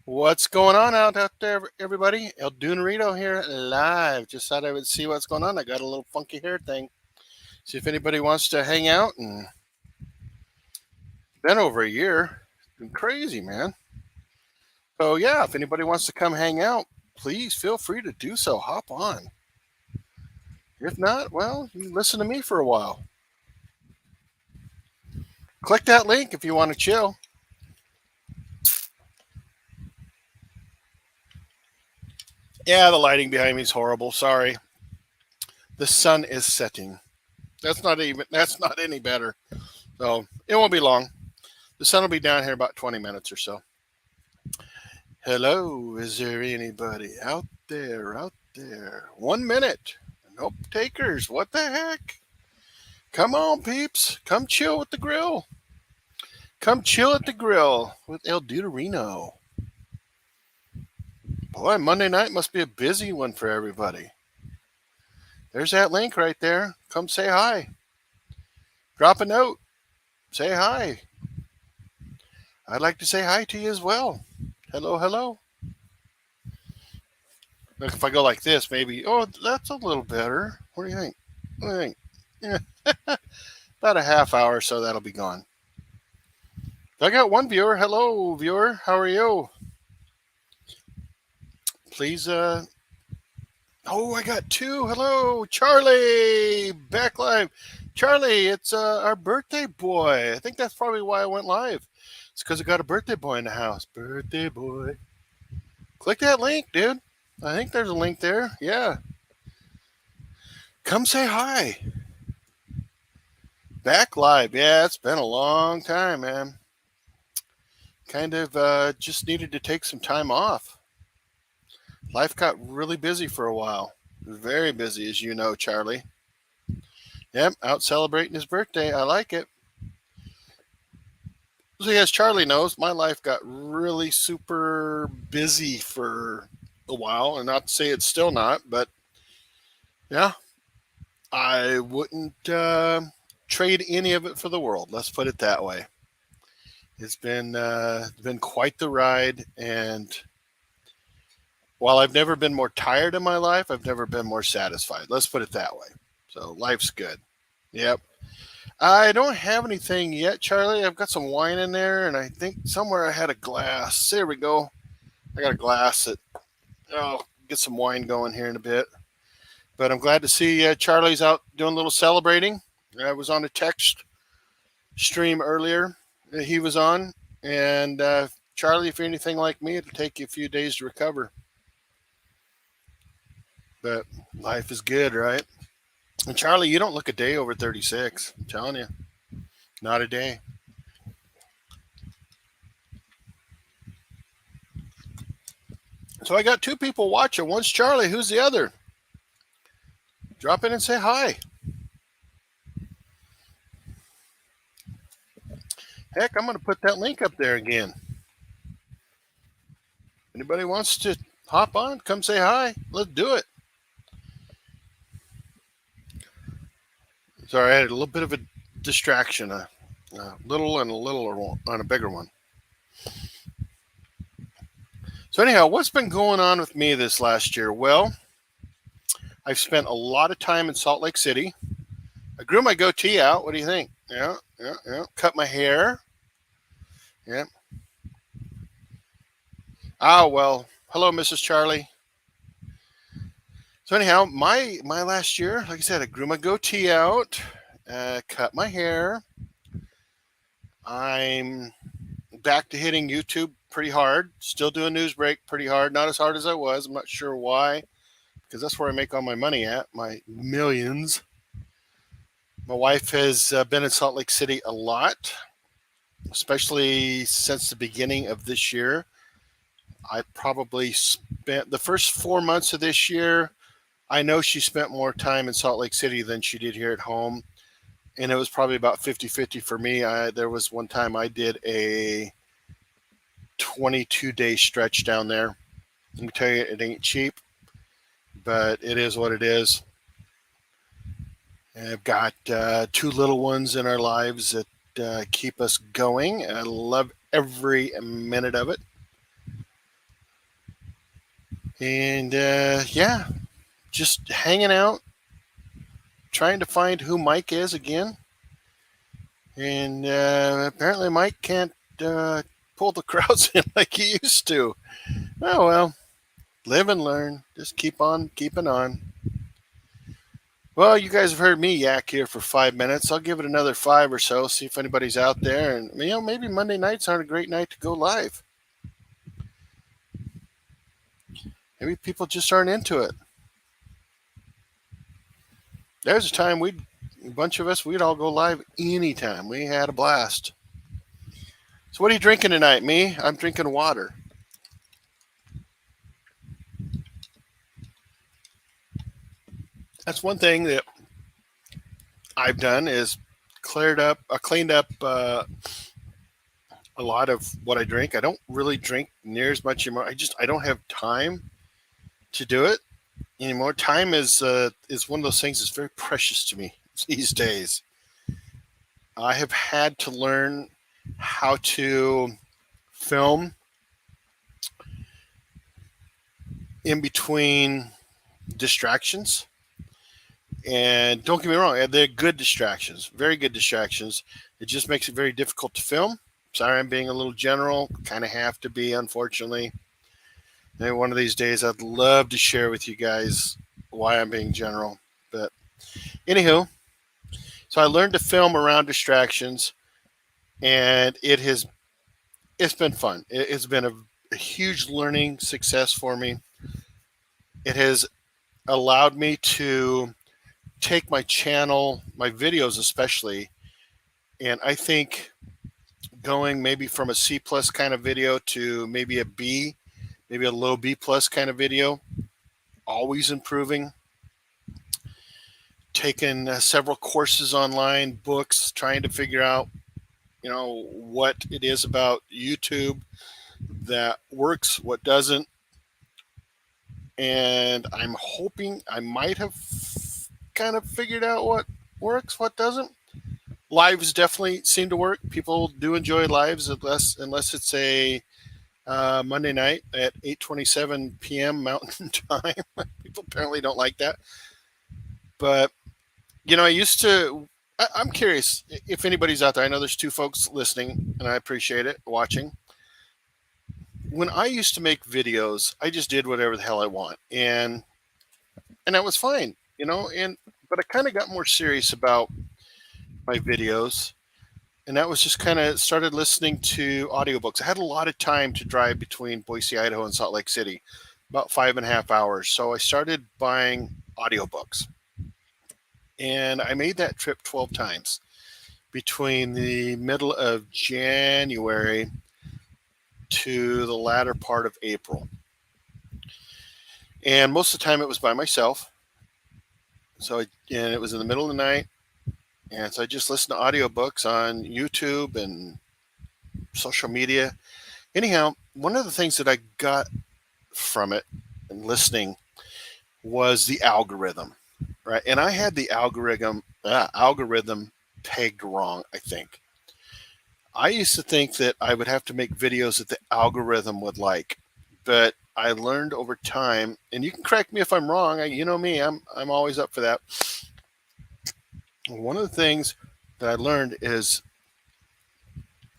What's going on out there, everybody? El Duderino here, live. Just thought I would see what's going on. I got a little funky hair thing. See if anybody wants to hang out. And been over a year. It's been crazy, man. So yeah, if anybody wants to come hang out, please feel free to do so. Hop on. If not, well, you listen to me for a while. Click that link if you want to chill. Yeah, the lighting behind me is horrible. Sorry. The sun is setting. That's not any better. So it won't be long. The sun will be down here about 20 minutes or so. Hello, is there anybody out there? Out there? 1 minute. Nope, takers. What the heck? Come on, peeps. Come chill with the grill. Come chill at the grill with El Duderino. Boy, Monday night must be a busy one for everybody. There's that link right there. Come say hi. Drop a note. Say hi. I'd like to say hi to you as well. Hello, hello. Look, if I go like this, maybe, oh, that's a little better. What do you think? What do you think? Yeah. About a half hour or so, that'll be gone. I got one viewer. Hello, viewer. How are you? Please, oh, I got two. Hello, Charlie. Back live. Charlie, it's our birthday boy. I think that's probably why I went live. It's because I got a birthday boy in the house. Birthday boy. Click that link, dude. I think there's a link there. Yeah. Come say hi. Back live. Yeah, it's been a long time, man. Kind of just needed to take some time off. Life got really busy for a while. Very busy, as you know, Charlie. Yep, out celebrating his birthday. I like it. So, as Charlie knows, my life got really super busy for a while. And not to say it's still not, but yeah, I wouldn't trade any of it for the world. Let's put it that way. It's been quite the ride, and while I've never been more tired in my life, I've never been more satisfied. Let's put it that way. So life's good. Yep. I don't have anything yet, Charlie. I've got some wine in there, and I think somewhere I had a glass. There we go. I got a glass that I'll get some wine going here in a bit. But I'm glad to see Charlie's out doing a little celebrating. I was on a text stream earlier that he was on, and Charlie, if you're anything like me, it'll take you a few days to recover. But life is good, right? And Charlie, you don't look a day over 36. I'm telling you, not a day. So I got two people watching. One's Charlie. Who's the other? Drop in and say hi. Heck, I'm going to put that link up there again. Anybody wants to hop on? Come say hi. Let's do it. Sorry, I had a little bit of a distraction. A little and a little on a bigger one. So anyhow, what's been going on with me this last year? Well, I've spent a lot of time in Salt Lake City. I grew my goatee out. What do you think? Yeah, yeah, yeah. Cut my hair. Yeah. Ah, well. Hello, Mrs. Charlie. So anyhow, my last year, like I said, I grew my goatee out, cut my hair. I'm back to hitting YouTube pretty hard. Still doing news break pretty hard. Not as hard as I was. I'm not sure why, because that's where I make all my money at, my millions. My wife has been in Salt Lake City a lot, especially since the beginning of this year. I probably spent the first 4 months of this year. I know she spent more time in Salt Lake City than she did here at home. And it was probably about 50-50 for me. There was one time I did a 22-day stretch down there. Let me tell you, it ain't cheap, but it is what it is. And I've got two little ones in our lives that keep us going. And I love every minute of it. And yeah, just hanging out, trying to find who Mike is again. And apparently, Mike can't pull the crowds in like he used to. Oh well, live and learn. Just keep on keeping on. Well, you guys have heard me yak here for 5 minutes. I'll give it another five or so, see if anybody's out there. And, maybe Monday nights aren't a great night to go live. Maybe people just aren't into it. There's a time a bunch of us, we'd all go live anytime. We had a blast. So, what are you drinking tonight, me? I'm drinking water. That's one thing that I've done is cleaned up a lot of what I drink. I don't really drink near as much anymore. I don't have time to do it anymore. Time is one of those things that's very precious to me these days. I have had to learn how to film in between distractions. And don't get me wrong, they're good distractions, very good distractions. It just makes it very difficult to film. Sorry, I'm being a little general. Kind of have to be, unfortunately. Maybe one of these days I'd love to share with you guys why I'm being general. But anywho, so I learned to film around distractions, and it's been fun. It's been a huge learning success for me. It has allowed me to take my channel, my videos especially, and I think going maybe from a C plus kind of video to maybe a B, maybe a low B plus kind of video, always improving. Taken several courses online, books, trying to figure out, what it is about YouTube that works, what doesn't. And I'm hoping I might have kind of figured out what works, what doesn't. Lives definitely seem to work. People do enjoy lives unless it's a Monday night at 8:27 p.m. Mountain Time. People apparently don't like that. But I used to. I'm curious if anybody's out there. I know there's two folks listening, and I appreciate it watching. When I used to make videos, I just did whatever the hell I want, and that was fine, And but I kind of got more serious about my videos, and that was just kind of started listening to audiobooks. I had a lot of time to drive between Boise, Idaho, and Salt Lake City, about 5.5 hours. So I started buying audiobooks, and I made that trip 12 times between the middle of January to the latter part of April. And most of the time it was by myself. And it was in the middle of the night. And so I just listened to audiobooks on YouTube and social media. Anyhow, one of the things that I got from it and listening was the algorithm, right? And I had the algorithm pegged wrong, I think. I used to think that I would have to make videos that the algorithm would like, but I learned over time, and you can correct me if I'm wrong. You know me, I'm always up for that. One of the things that I learned is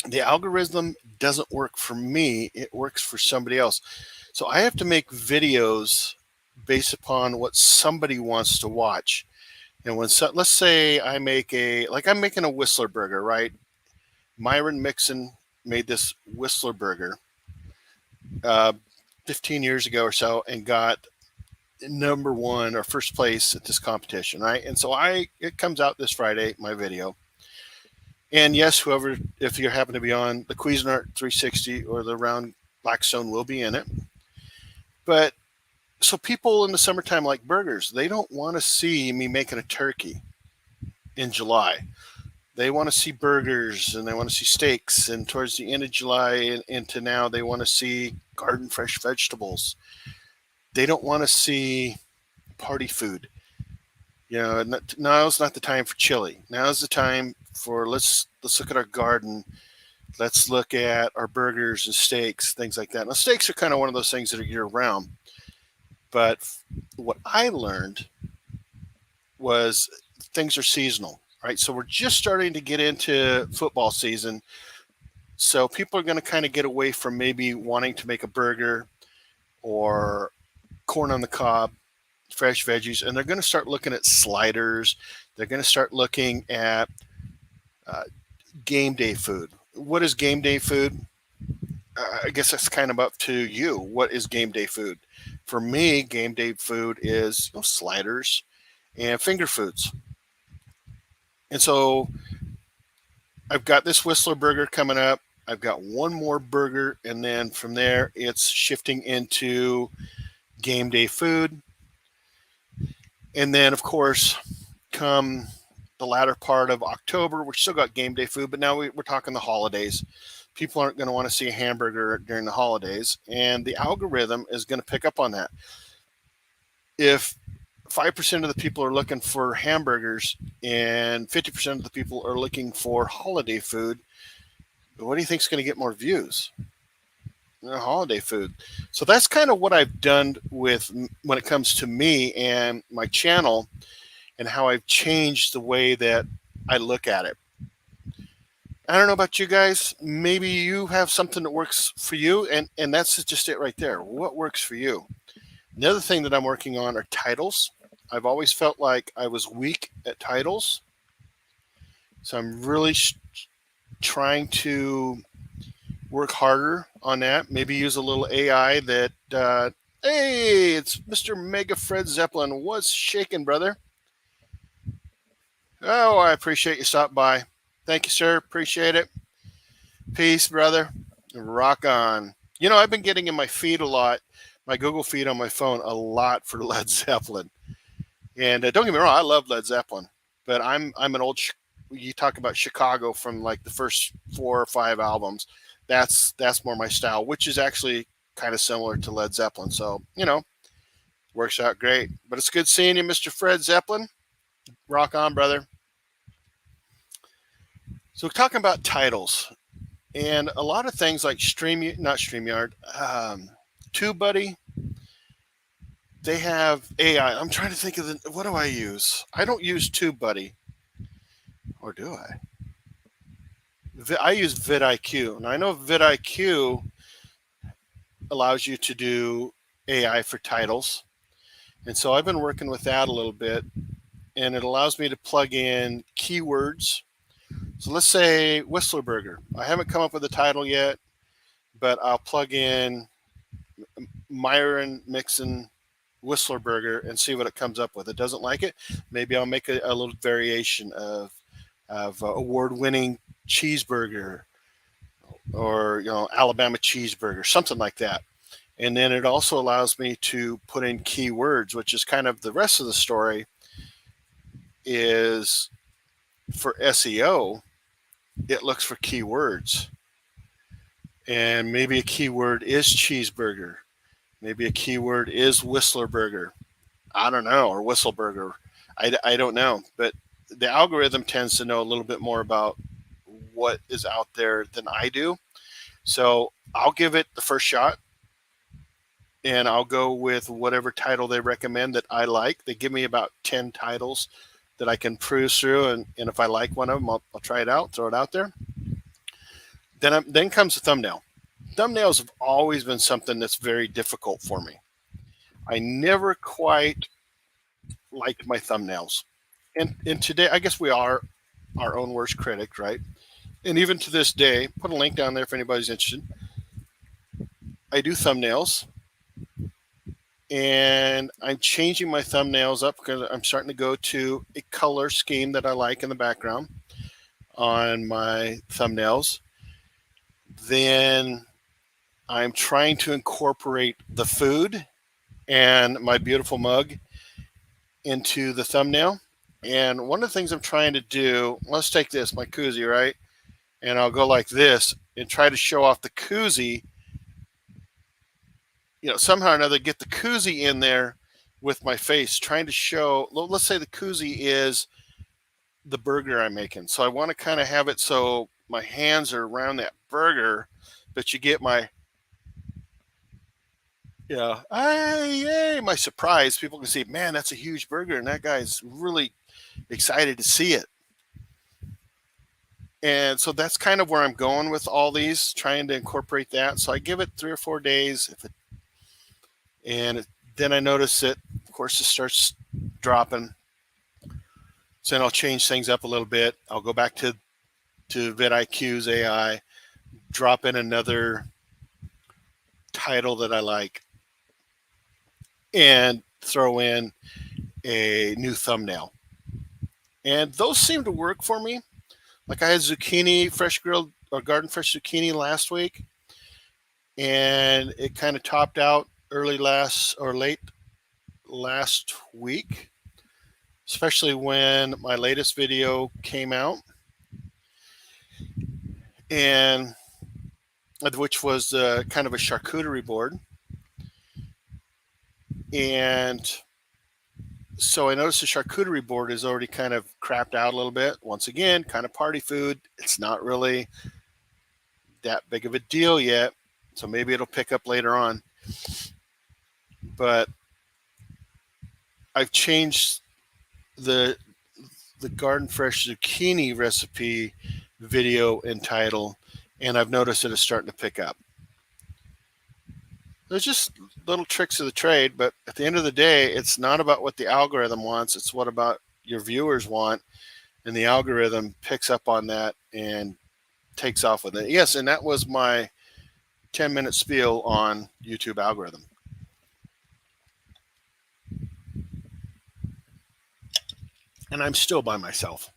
the algorithm doesn't work for me, it works for somebody else. So I have to make videos based upon what somebody wants to watch. And let's say I'm making a Whistler burger, right? Myron Mixon made this Whistler burger uh, 15 years ago or so and got number one or first place at this competition, right? And so it comes out this Friday, my video. And yes, if you happen to be on the Cuisinart 360 or the Round Blackstone will be in it. But so people in the summertime like burgers. They don't want to see me making a turkey in July. They want to see burgers and they want to see steaks. And towards the end of July and into now, they want to see garden fresh vegetables. They don't want to see party food. Now's not the time for chili. Now's the time for let's look at our garden. Let's look at our burgers and steaks, things like that. Now, steaks are kind of one of those things that are year round. But what I learned was things are seasonal, right? So we're just starting to get into football season. So people are going to kind of get away from maybe wanting to make a burger or corn on the cob, fresh veggies, and they're going to start looking at sliders. They're going to start looking at uh, game day food. What is game day food? I guess that's kind of up to you. What is game day food? For me, game day food is sliders and finger foods. And so I've got this Whistler burger coming up. I've got one more burger, and then from there, it's shifting into game day food. And then, of course, come the latter part of October, we still got game day food, but now we're talking the holidays. People aren't going to want to see a hamburger during the holidays, and the algorithm is going to pick up on that. If 5% of the people are looking for hamburgers and 50% of the people are looking for holiday food, what do you think is going to get more views? Holiday food. So that's kind of what I've done with when it comes to me and my channel and how I've changed the way that I look at it. I don't know about you guys. Maybe you have something that works for you, and that's just it right there. What works for you? The other thing that I'm working on are titles. I've always felt like I was weak at titles. So I'm really trying to work harder on that. Maybe use a little AI that, hey, it's Mr. Mega Fred Zeppelin. What's shaking, brother? Oh, I appreciate you stopping by. Thank you, sir. Appreciate it. Peace, brother. Rock on. I've been getting in my feed a lot, my Google feed on my phone a lot for Led Zeppelin. And don't get me wrong, I love Led Zeppelin, but I'm an old. You talk about Chicago from like the first 4 or 5 albums. That's more my style, which is actually kind of similar to Led Zeppelin. So works out great. But it's good seeing you, Mr. Fred Zeppelin. Rock on, brother. So we're talking about titles and a lot of things like StreamYard, TubeBuddy. They have AI. I'm trying to think of what do I use? I don't use TubeBuddy, or do I? I use vidIQ, and I know vidIQ allows you to do AI for titles, and so I've been working with that a little bit, and it allows me to plug in keywords. So let's say Whistler Burger. I haven't come up with a title yet, but I'll plug in Myron Mixon Whistler Burger and see what it comes up with. It doesn't like it. Maybe I'll make a little variation of award-winning cheeseburger or Alabama cheeseburger, something like that. And then it also allows me to put in keywords, which is kind of the rest of the story. Is for SEO, it looks for keywords, and maybe a keyword is cheeseburger. Maybe a keyword is Whistler Burger. I don't know, or Whistleburger. I don't know. But the algorithm tends to know a little bit more about what is out there than I do. So I'll give it the first shot, and I'll go with whatever title they recommend that I like. They give me about 10 titles that I can cruise through, and if I like one of them, I'll try it out, throw it out there. Then comes the thumbnail. Thumbnails have always been something that's very difficult for me. I never quite liked my thumbnails. And today, I guess we are our own worst critic, right? And even to this day, put a link down there if anybody's interested. I do thumbnails, and I'm changing my thumbnails up because I'm starting to go to a color scheme that I like in the background on my thumbnails. Then I'm trying to incorporate the food and my beautiful mug into the thumbnail. And one of the things I'm trying to do, let's take this, my koozie, right? And I'll go like this and try to show off the koozie. Somehow or another, get the koozie in there with my face, trying to show, let's say the koozie is the burger I'm making. So I want to kind of have it so my hands are around that burger, but you get my Yay, my surprise. People can see, man, that's a huge burger, and that guy's really excited to see it. And so that's kind of where I'm going with all these, trying to incorporate that. So I give it 3 or 4 days, then I notice it, of course, it starts dropping. So then I'll change things up a little bit. I'll go back to vidIQ's AI, drop in another title that I like, and throw in a new thumbnail. And those seem to work for me. Like I had zucchini, fresh grilled or garden fresh zucchini last week, and it kind of topped out late last week, especially when my latest video came out, and which was kind of a charcuterie board. And so I noticed the charcuterie board is already kind of crapped out a little bit. Once again, kind of party food. It's not really that big of a deal yet, so maybe it'll pick up later on. But I've changed the garden fresh zucchini recipe video and title, and I've noticed that it's starting to pick up. There's just little tricks of the trade, but at the end of the day, it's not about what the algorithm wants. It's what about your viewers want, and the algorithm picks up on that and takes off with it. Yes, and that was my 10-minute spiel on YouTube algorithm. And I'm still by myself.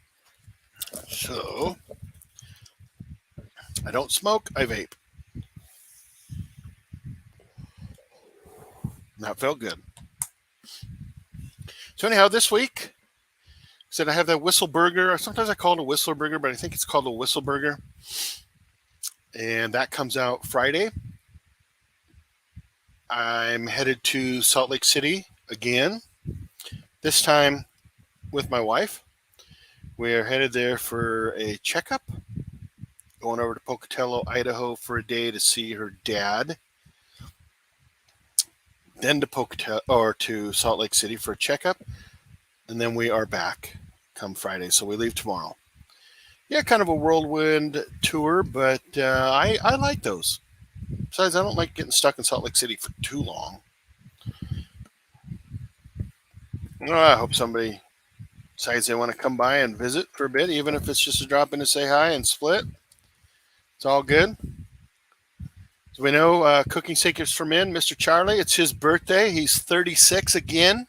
So I don't smoke, I vape. That felt good. So anyhow, this week, I said I have that Whistle Burger. Sometimes I call it a Whistler Burger, but I think it's called a Whistle Burger. And that comes out Friday. I'm headed to Salt Lake City again, this time with my wife. We are headed there for a checkup, going over to Pocatello, Idaho for a day to see her dad, then to Salt Lake City for a checkup, and then we are back come Friday. So we leave tomorrow. Yeah, kind of a whirlwind tour, but I like those. Besides, I don't like getting stuck in Salt Lake City for too long. I hope somebody decides they want to come by and visit for a bit, even if it's just a drop in to say hi and split. It's all good. So we know Cooking Secrets for Men, Mr. Charlie, it's his birthday. He's 36 again.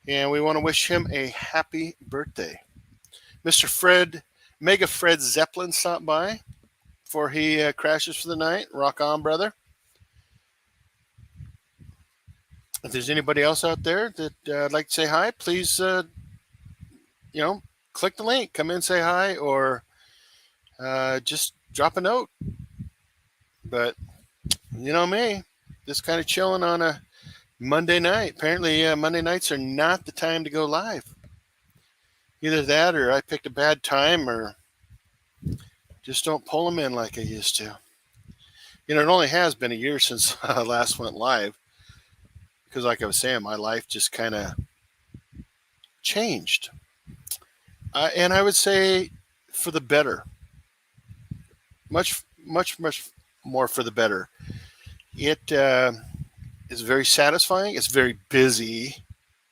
And we want to wish him a happy birthday. Mr. Mega Fred Zeppelin stopped by before he crashes for the night. Rock on, brother. If there's anybody else out there that I'd like to say hi, please, click the link, come in, say hi, or just drop a note. But you know me, just kind of chilling on a Monday night. Apparently, Monday nights are not the time to go live. Either that, or I picked a bad time, or just don't pull them in like I used to. It only has been a year since I last went live. Because like I was saying, my life just kind of changed. And I would say for the better. Much, much, much more for the better. It is very satisfying. It's very busy.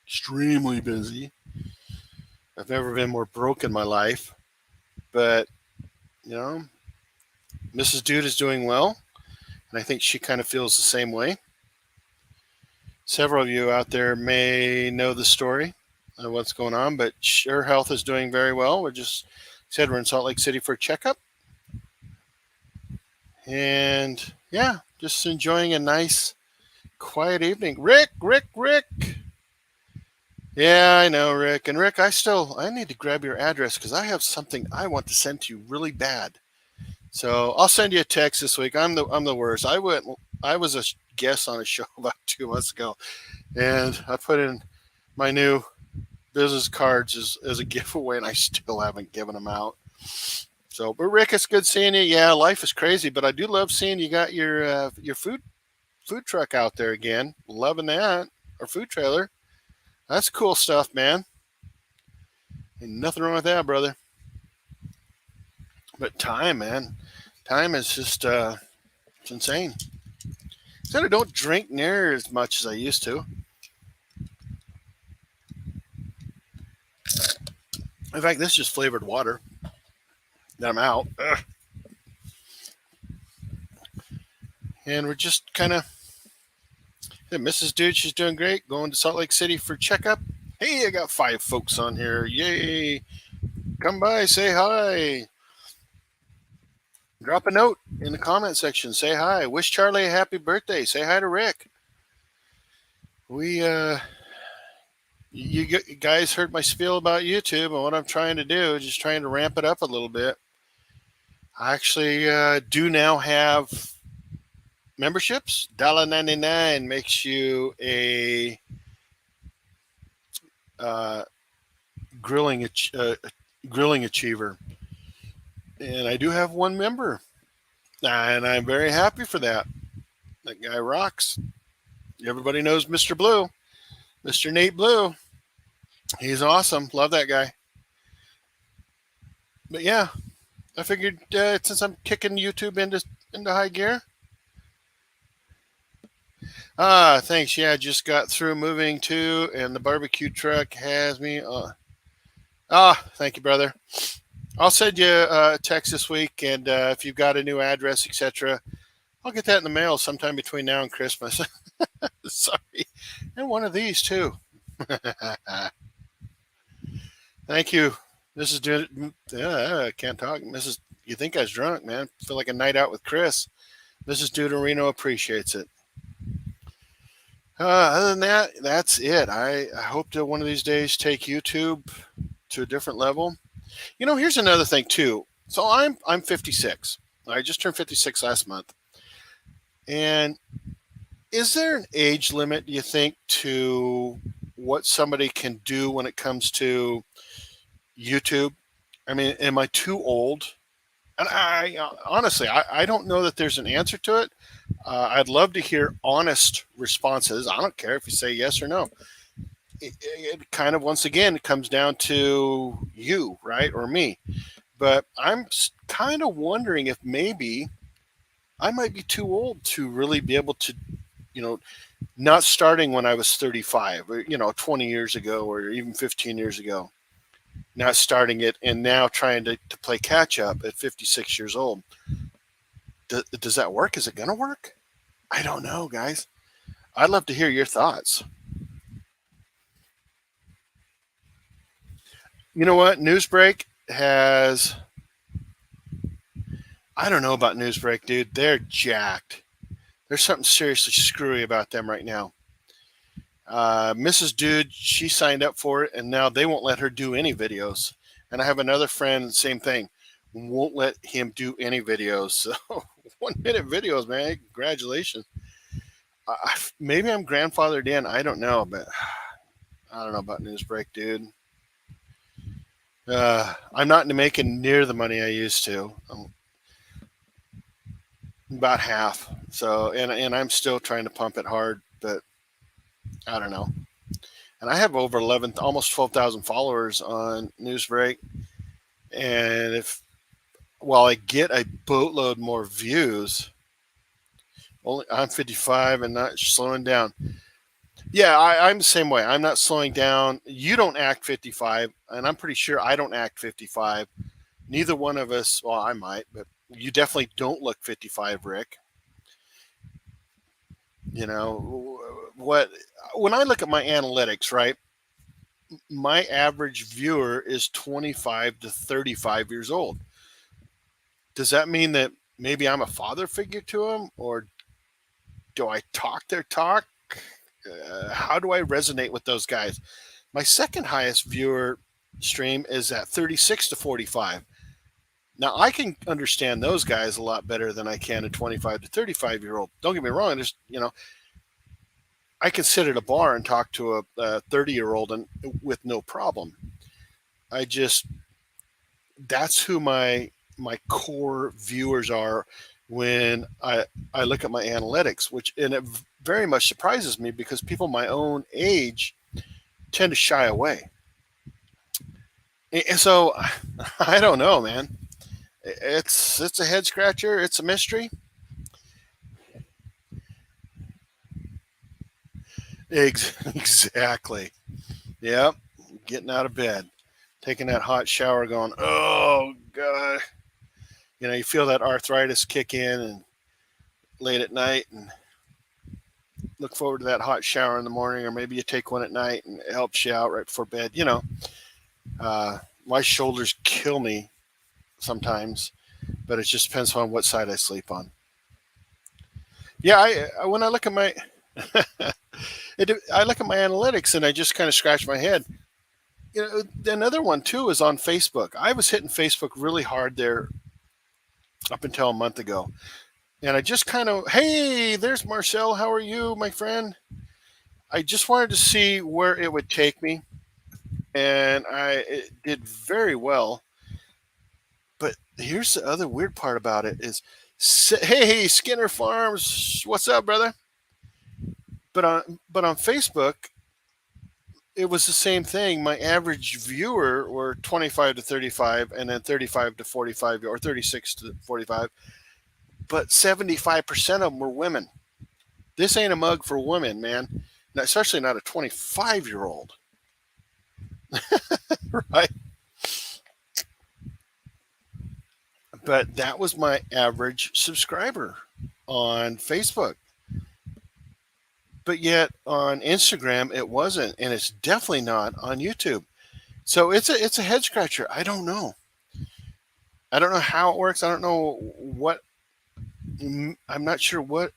Extremely busy. I've never been more broke in my life. But, Mrs. Dude is doing well. And I think she kind of feels the same way. Several of you out there may know the story of what's going on, but her health is doing very well. We're in Salt Lake City for a checkup. And yeah, just enjoying a nice, quiet evening. Rick. Yeah, I know, Rick. And Rick, I need to grab your address because I have something I want to send to you really bad. So I'll send you a text this week. I'm the worst. I was a guest on a show about 2 months ago, and I put in my new business cards as a giveaway, and I still haven't given them out. So, but Rick, it's good seeing you. Yeah, life is crazy, but I do love seeing you got your food food truck out there again. Loving that. Our food trailer. That's cool stuff, man. Ain't nothing wrong with that, brother. But time, man. Time is just it's insane. Said I don't drink near as much as I used to. In fact, this is just flavored water that I'm out. Ugh. And we're just kind of. Hey, Mrs. Dude, she's doing great. Going to Salt Lake City for checkup. Hey, I got 5 folks on here. Yay. Come by, say hi. Drop a note in the comment section. Say hi. Wish Charlie a happy birthday. Say hi to Rick. You guys heard my spiel about YouTube and what I'm trying to do, just trying to ramp it up a little bit. I actually do now have memberships. $1.99 makes you a grilling achiever. And I do have one member. And I'm very happy for that. That guy rocks. Everybody knows Mr. Blue. Mr. Nate Blue. He's awesome. Love that guy. But yeah, I figured since I'm kicking YouTube into high gear. Thanks. Yeah, I just got through moving to, and the barbecue truck has me. Thank you, brother. I'll send you a text this week, and if you've got a new address, etc., I'll get that in the mail sometime between now and Christmas. Sorry. And one of these, too. Thank you. This is I can't talk. You think I was drunk, man? Feel like a night out with Chris. Mrs. Duderino appreciates it. Other than that, that's it. I hope to one of these days take YouTube to a different level. You know, here's another thing too. So I'm 56. I just turned 56 last month. And is there an age limit, do you think, to what somebody can do when it comes to YouTube? I mean, am I too old? And I honestly, I don't know that there's an answer to it. I'd love to hear honest responses. I don't care if you say yes or no. It kind of, once again, it comes down to you, right, or me. But I'm kind of wondering if maybe I might be too old to really be able to, not starting when I was 35, or, 20 years ago, or even 15 years ago. Not starting it and now trying to play catch up at 56 years old. Does that work? Is it going to work? I don't know, guys. I'd love to hear your thoughts. You know what? Newsbreak has. I don't know about Newsbreak, dude. They're jacked. There's something seriously screwy about them right now. Mrs. Dude, she signed up for it, and now they won't let her do any videos. And I have another friend, same thing, won't let him do any videos. So 1-minute videos, man. Congratulations. Maybe I'm grandfathered in. I don't know, but I don't know about Newsbreak, dude. I'm not making near the money I used to. I'm about half. So, and I'm still trying to pump it hard, but I don't know. And I have over 11, almost 12,000 followers on Newsbreak. And while I get a boatload more views, I'm 55 and not slowing down. Yeah, I'm the same way. I'm not slowing down. You don't act 55, and I'm pretty sure I don't act 55. Neither one of us, well, I might, but you definitely don't look 55, Rick. When I look at my analytics, right, my average viewer is 25 to 35 years old. Does that mean that maybe I'm a father figure to them, or do I talk their talk? How do I resonate with those guys? My second highest viewer stream is at 36 to 45. Now, I can understand those guys a lot better than I can a 25 to 35-year-old. Don't get me wrong. I can sit at a bar and talk to a 30-year-old and with no problem. That's who my core viewers are. when I look at my analytics, which and it very much surprises me because people my own age tend to shy away. And so I don't know, man. It's a head scratcher. It's a mystery. Exactly. Yep. Getting out of bed, taking that hot shower, going, oh god. You feel that arthritis kick in, and late at night, and look forward to that hot shower in the morning, or maybe you take one at night and it helps you out right before bed. My shoulders kill me sometimes, but it just depends on what side I sleep on. Yeah, when I look at my I look at my analytics and I just kind of scratch my head. Another one too is on Facebook. I was hitting Facebook really hard there up until a month ago, and I just kind of, hey, there's Marcel. How are you, my friend? I just wanted to see where it would take me, and it did very well. But here's the other weird part about it is, hey, Skinner Farms, what's up, brother? But on Facebook, it was the same thing. My average viewer were 25 to 35, and then 35 to 45, or 36 to 45. But 75% of them were women. This ain't a mug for women, man. Especially not a 25-year-old, right? But that was my average subscriber on Facebook. But yet on Instagram it wasn't, and it's definitely not on YouTube. So it's a head scratcher. I don't know. I don't know how it works. I don't know what. I'm not sure what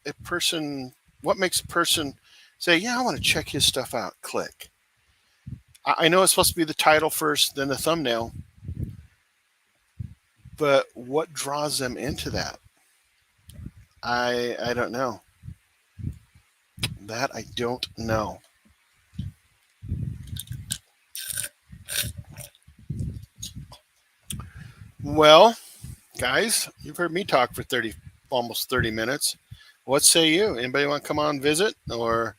makes a person say, yeah, I want to check his stuff out. Click. I know it's supposed to be the title first, then the thumbnail, but what draws them into that? I don't know. That I don't know. Well, guys, you've heard me talk for almost 30 minutes. What say you? Anybody want to come on visit? Or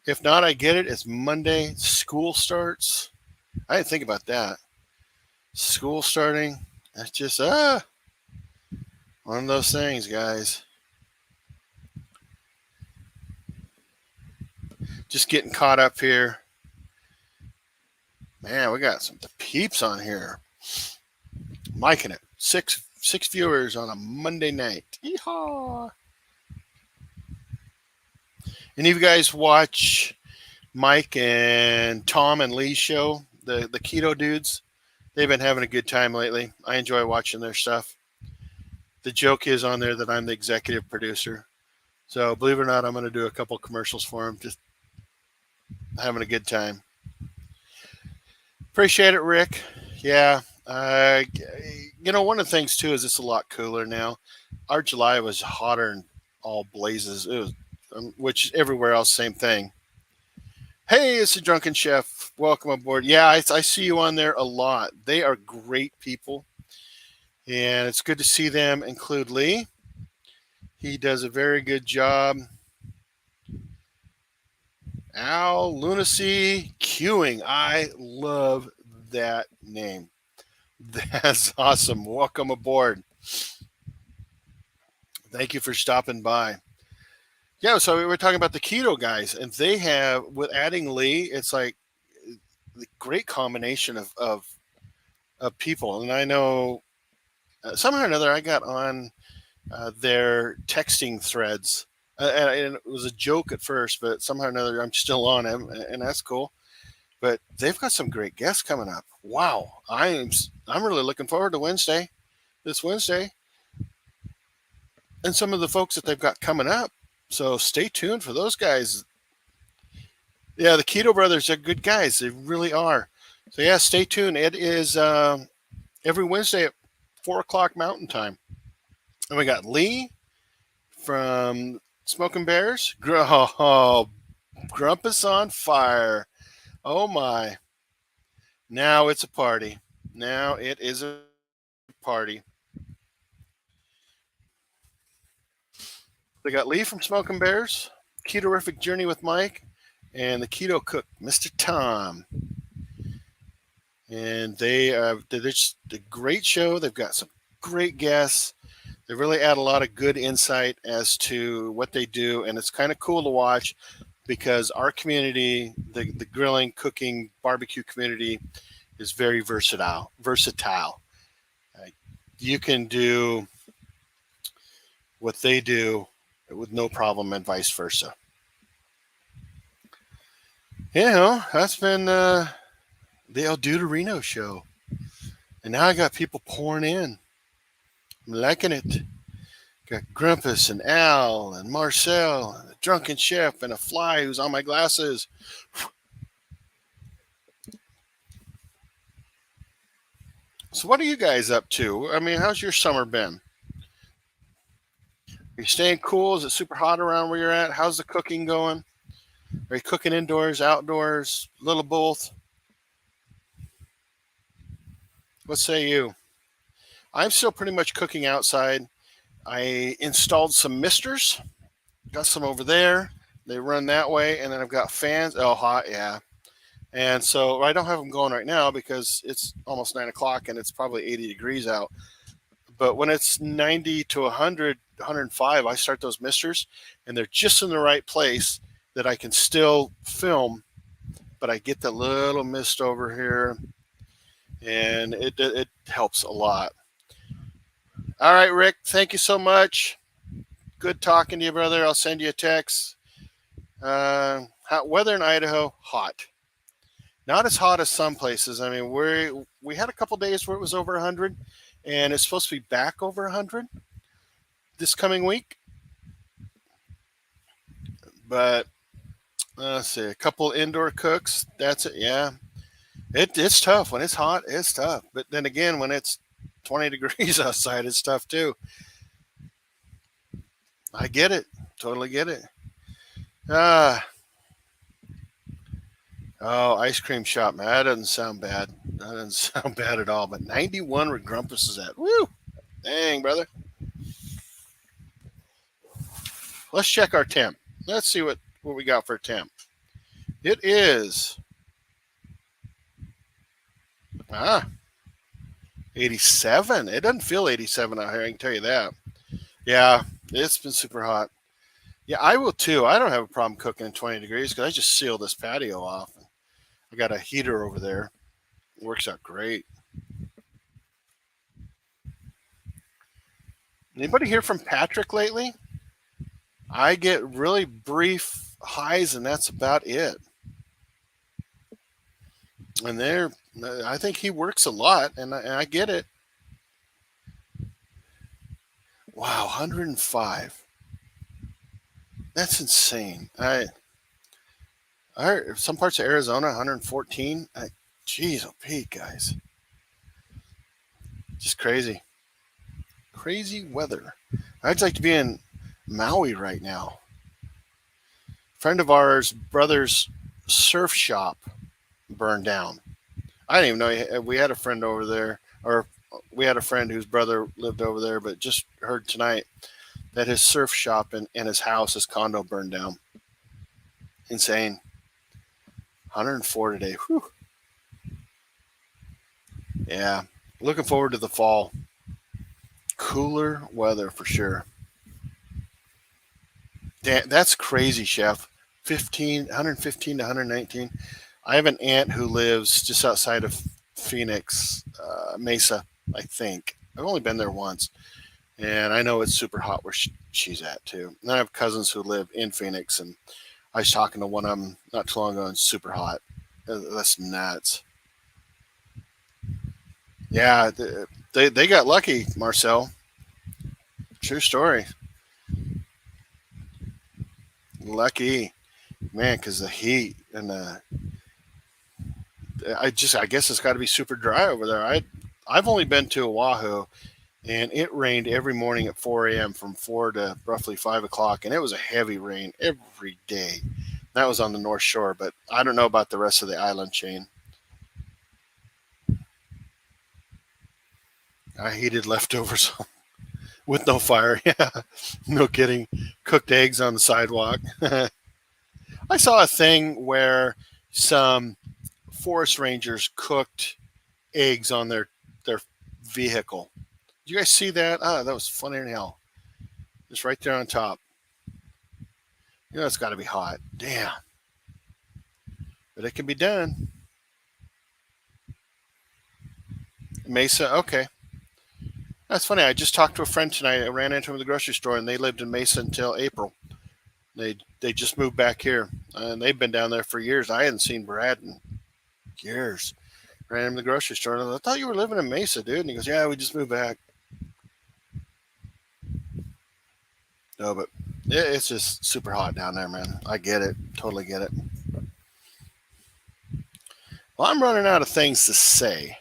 if not, I get it. It's Monday. School starts. I didn't think about that. School starting. That's just one of those things, guys. Just getting caught up here. Man, we got some peeps on here. Liking it. Six viewers on a Monday night. Yeehaw! Any of you guys watch Mike and Tom and Lee's show, the Keto Dudes? They've been having a good time lately. I enjoy watching their stuff. The joke is on there that I'm the executive producer. So believe it or not, I'm going to do a couple commercials for them. Just having a good time. Appreciate it, Rick. Yeah. One of the things too is it's a lot cooler now. Our July was hotter and all blazes. It was, which everywhere else, same thing. Hey, it's the Drunken Chef. Welcome aboard. Yeah, I see you on there a lot. They are great people, and it's good to see them include Lee. He does a very good job. Al Lunacy Queuing. I love that name. That's awesome. Welcome aboard. Thank you for stopping by. Yeah, so we were talking about the keto guys, and they have, with adding Lee, it's like the great combination of people. And I know somehow or another I got on their texting threads. And it was a joke at first, but somehow or another I'm still on them, and that's cool. But they've got some great guests coming up. Wow, I'm really looking forward to this Wednesday, and some of the folks that they've got coming up. So stay tuned for those guys. Yeah, the Keto Brothers are good guys. They really are. So yeah, stay tuned. It is every Wednesday at 4 o'clock Mountain Time, and we got Lee from Smoking Bears. Oh, Grumpus on fire. Oh my. Now it's a party. Now it is a party. They got Lee from Smoking Bears, Ketorific Journey with Mike, and the Keto Cook, Mr. Tom. And they're just a great show. They've got some great guests. They really add a lot of good insight as to what they do, and it's kind of cool to watch because our community, the grilling, cooking, barbecue community, is very versatile. Versatile. Uh, you can do what they do with no problem, and vice versa. That's been the El Duderino show, and now I got people pouring in. I'm liking it. Got Grumpus and Al and Marcel and a drunken chef and a fly who's on my glasses. So what are you guys up to? I mean, how's your summer been? Are you staying cool? Is it super hot around where you're at? How's the cooking going? Are you cooking indoors, outdoors, a little both? What say you? I'm still pretty much cooking outside. I installed some misters, got some over there. They run that way, and then I've got fans. Oh, hot, yeah. And so I don't have them going right now because it's almost 9 o'clock and it's probably 80 degrees out. But when it's 90 to 100, 105, I start those misters, and they're just in the right place that I can still film, but I get the little mist over here, and it helps a lot. All right, Rick, thank you so much. Good talking to you, brother. I'll send you a text. Hot weather in Idaho, hot. Not as hot as some places. I mean, we had a couple days where it was over 100, and it's supposed to be back over 100 this coming week. But let's see, a couple indoor cooks. That's it. Yeah, it's tough when it's hot. It's tough. But then again, when it's 20 degrees outside, it's tough too. I get it. Totally get it. Ah, oh, ice cream shop, man. That doesn't sound bad. That doesn't sound bad at all. But 91 where Grumpus is at. Woo! Dang, brother. Let's check our temp. Let's see what we got for temp. It is 87. It doesn't feel 87 out here. I can tell you that. Yeah, it's been super hot. Yeah, I will too. I don't have a problem cooking in 20 degrees because I just seal this patio off. I got a heater over there. It works out great. Anybody hear from Patrick lately? I get really brief highs, and that's about it. And I think he works a lot, and I get it. Wow, 105. That's insane. I heard some parts of Arizona 114. Jeez, oh Pete, guys, just crazy, crazy weather. I'd like to be in Maui right now. Friend of ours, brother's surf shop burned down. I didn't even know we had a friend over there, or we had a friend whose brother lived over there, but just heard tonight that his surf shop and his house, his condo burned down. Insane. 104 today. Whew. Yeah. Looking forward to the fall. Cooler weather for sure. That's crazy, Chef. 115 to 119. I have an aunt who lives just outside of Phoenix, Mesa, I think. I've only been there once, and I know it's super hot where she's at too. And I have cousins who live in Phoenix, and I was talking to one of them not too long ago, and it's super hot. That's nuts. Yeah, they got lucky, Marcel. True story. Lucky, man, because the heat and I guess it's got to be super dry over there. I've only been to Oahu, and it rained every morning at 4 a.m. from 4 to roughly 5 o'clock, and it was a heavy rain every day. That was on the North Shore, but I don't know about the rest of the island chain. I heated leftovers. with no fire. Yeah, no kidding. Cooked eggs on the sidewalk. I saw a thing where some forest rangers cooked eggs on their vehicle. Did you guys see that? Ah, that was funny in hell. Just right there on top. You know it's got to be hot. Damn, but it can be done. Mesa. Okay, that's funny. I just talked to a friend tonight. I ran into him at the grocery store, and they lived in Mesa until April. They just moved back here, and they've been down there for years. I hadn't seen Brad in years. Ran him in the grocery store, and I thought you were living in Mesa, dude. And he goes, "Yeah, we just moved back." No, but it's just super hot down there, man. I get it, totally get it. Well, I'm running out of things to say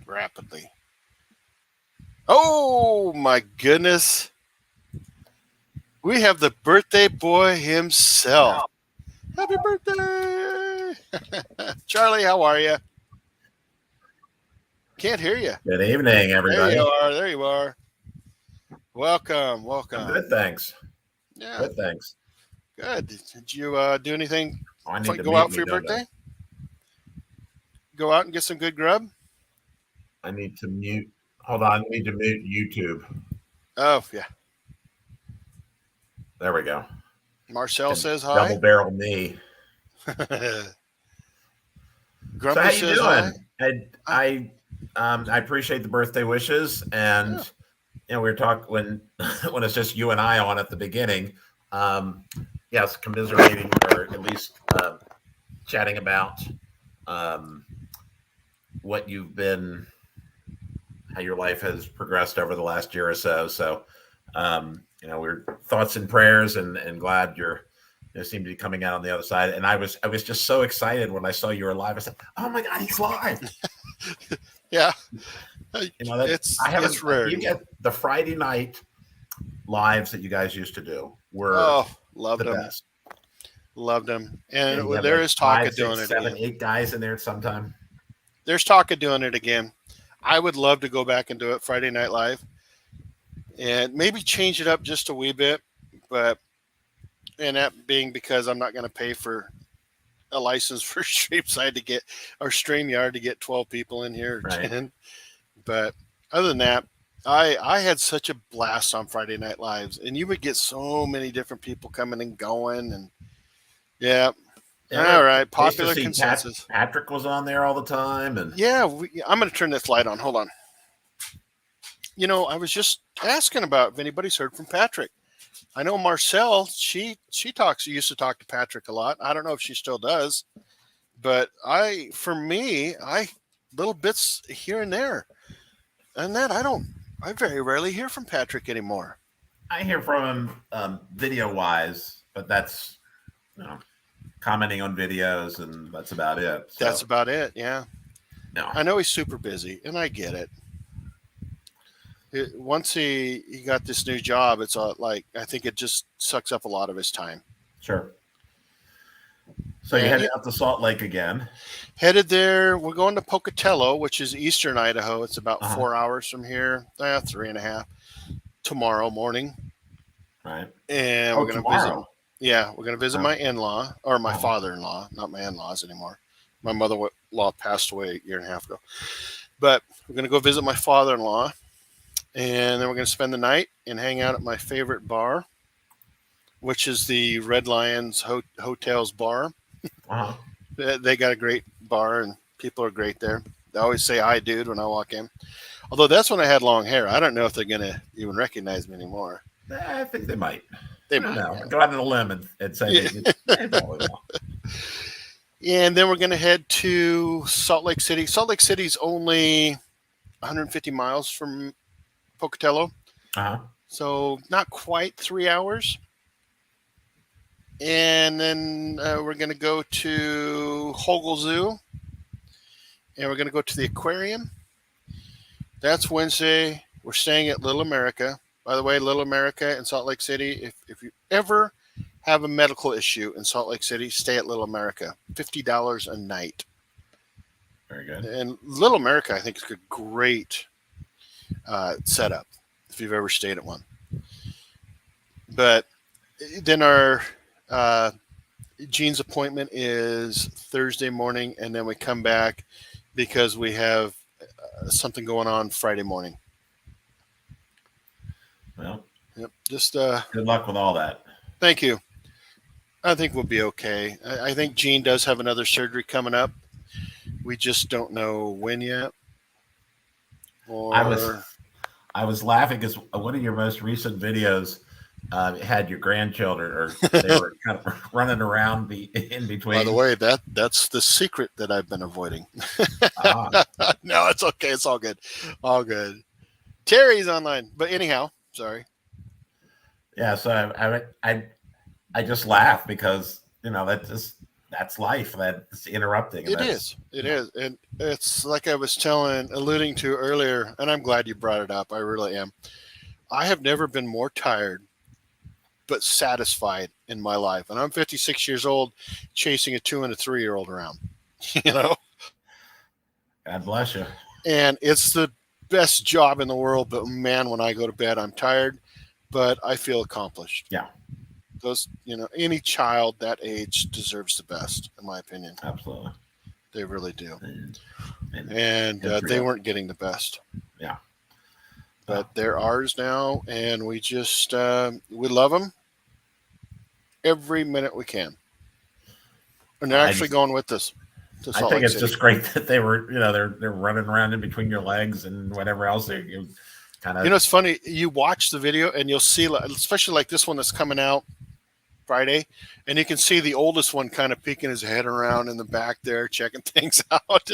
rapidly. Oh my goodness, we have the birthday boy himself. Happy birthday, Charlie! How are you? Can't hear you. Good evening, everybody. There you are. There you are. Welcome, I'm welcome. good, thanks. Yeah, Good, thanks. good. Did you do anything? Oh, I need to Go mute out me, for your don't birthday? Go out and get some good grub? I need to mute. Hold on, I need to mute YouTube. Oh, yeah. There we go. Marcel And says double hi. barrel me. So Grumpy how you says hi. doing? I appreciate the birthday wishes, and Yeah. we were talking when when it's just you and I on at the beginning. Yes, commiserating or at least chatting about um, what you've been, how your life has progressed over the last year or so. So, we're thoughts and prayers, and glad you seem to be coming out on the other side. And I was just so excited when I saw you were live. I said, "Oh my God, he's live!" Yeah. That It's I haven't. it's You rarity. get the Friday night lives that you guys used to do were Oh, loved the them. best. Loved them. And you And have there like is talk five, of doing six, it seven, again. 8 guys in there at some time. There's talk of doing it again. I would love to go back and do it Friday Night Live and maybe change it up just a wee bit. But, and that being because I'm not going to pay for a license for Streamside to get, or StreamYard to get 12 people in here or Right. 10. But other than that, I had such a blast on Friday Night Lives, and you would get so many different people coming and going, and yeah, all right, I used to popular see consensus. Patrick was on there all the time, and Yeah, I'm going to turn this light on. Hold on. I was just asking about if anybody's heard from Patrick. I know Marcel. She used to talk to Patrick a lot. I don't know if she still does, but for me, little bits here and there, and that I very rarely hear from Patrick anymore. I hear from him video wise, but that's commenting on videos, and that's about it. So, That's about it. Yeah, no, I know he's super busy, and I get it. Once he got this new job, it's like I think it just sucks up a lot of his time. sure. So you Yeah, headed out to Salt Lake again? headed there. We're going to Pocatello, which is eastern Idaho. It's about Uh-huh. 4 hours from here. 3.5 tomorrow morning, Right. and we're going to visit. Tomorrow. Yeah, we're going to visit my in-law or my Uh-huh. father-in-law, not my in-laws anymore. My mother-in-law passed away a year and a half ago, but we're going to go visit my father-in-law, and then we're going to spend the night and hang out at my favorite bar, which is the Red Lions Hotels bar. Uh-huh. They got a great bar, and people are great there. They always say "hi, dude" when I walk in. Although that's when I had long hair. I don't know if they're going to even recognize me anymore. I think they might. They I don't might. know. Yeah. Go out on a limb and say Yeah. they probably will. And then we're going to head to Salt Lake City. Salt Lake City's only 150 miles from Pocatello, Uh-huh. so not quite 3 hours. And then we're going to go to Hogle Zoo, and we're going to go to the aquarium. That's Wednesday. We're staying at Little America. By the way, Little America in Salt Lake City, if you ever have a medical issue in Salt Lake City, stay at Little America. $50 a night. Very good. And Little America, I think, is a great setup. if you've ever stayed at one. But then our uh, Gene's appointment is Thursday morning, and then we come back because we have something going on Friday morning. Well, Yep. Just good luck with all that. thank you. I think we'll be okay. I think Gene does have another surgery coming up. We just don't know when yet. I was Or I was laughing because one of your most recent videos had your grandchildren, or they were kind of running around in by the between. way, that's the secret that I've been avoiding. Ah, No, it's okay. It's all good. All good. Terry's online, but anyhow, sorry. yeah. So I just laugh because that's life. That's interrupting, and It that's is. It is. And it's like I was alluding to earlier, and I'm glad you brought it up. I really am. I have never been more tired but satisfied in my life. And I'm 56 years old chasing a 2 and a 3-year old around, you know? God bless you. And it's the best job in the world, but man, when I go to bed, I'm tired, but I feel accomplished. Yeah, Those, any child that age deserves the best, in my opinion. absolutely. They really do. And and, And and they forget. weren't getting the best, Yeah. but Well, they're ours now, and we love them every minute we can. And they're I actually just going with us to I Salt think Lake it's City. just great that they were, they're running around in between your legs and whatever else. They kind of. It's funny. You watch the video and you'll see, especially like this one that's coming out Friday, and you can see the oldest one kind of peeking his head around in the back there, checking things out.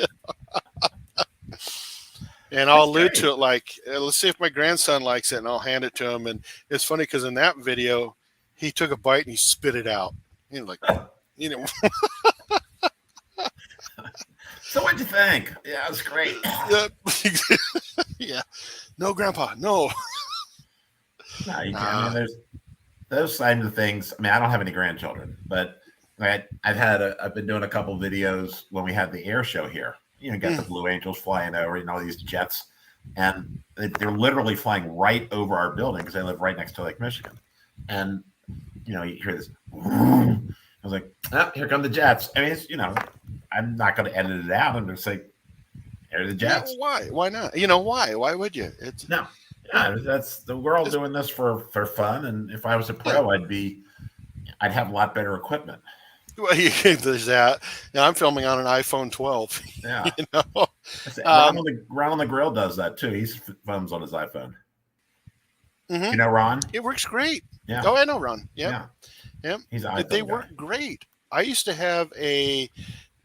And I'll That's allude to great. it like, let's see if my grandson likes it, and I'll hand it to him. And it's funny because in that video, he took a bite and he spit it out. Like, you know, So what'd you think? Yeah, it was great. yeah, no, Grandpa, no. No, you can. I mean, Uh, there's those kinds of things. I mean, I don't have any grandchildren, but I've been doing a couple videos when we had the air show here. Got the mm, Blue Angels flying over, these jets, and they're literally flying right over our building because I live right next to Lake Michigan, and you hear this. I was like, oh, here come the jets. I mean, I'm not going to edit it out. I'm just like, here are the yeah, jets. why? Why not? Why? Why would you? No, It, yeah, we're all it's doing this for fun. And if I was a yeah. pro, I'd have a lot better equipment. Well, there's that. Now I'm filming on an iPhone 12. you Yeah. know. Ron Um, on the grill does that too. He films on his iPhone. hmm You know Ron? It works great. Yeah, Oh, I know, Ron. Yep, yeah. yep. He's an They iPhone guy. work great. I used to have a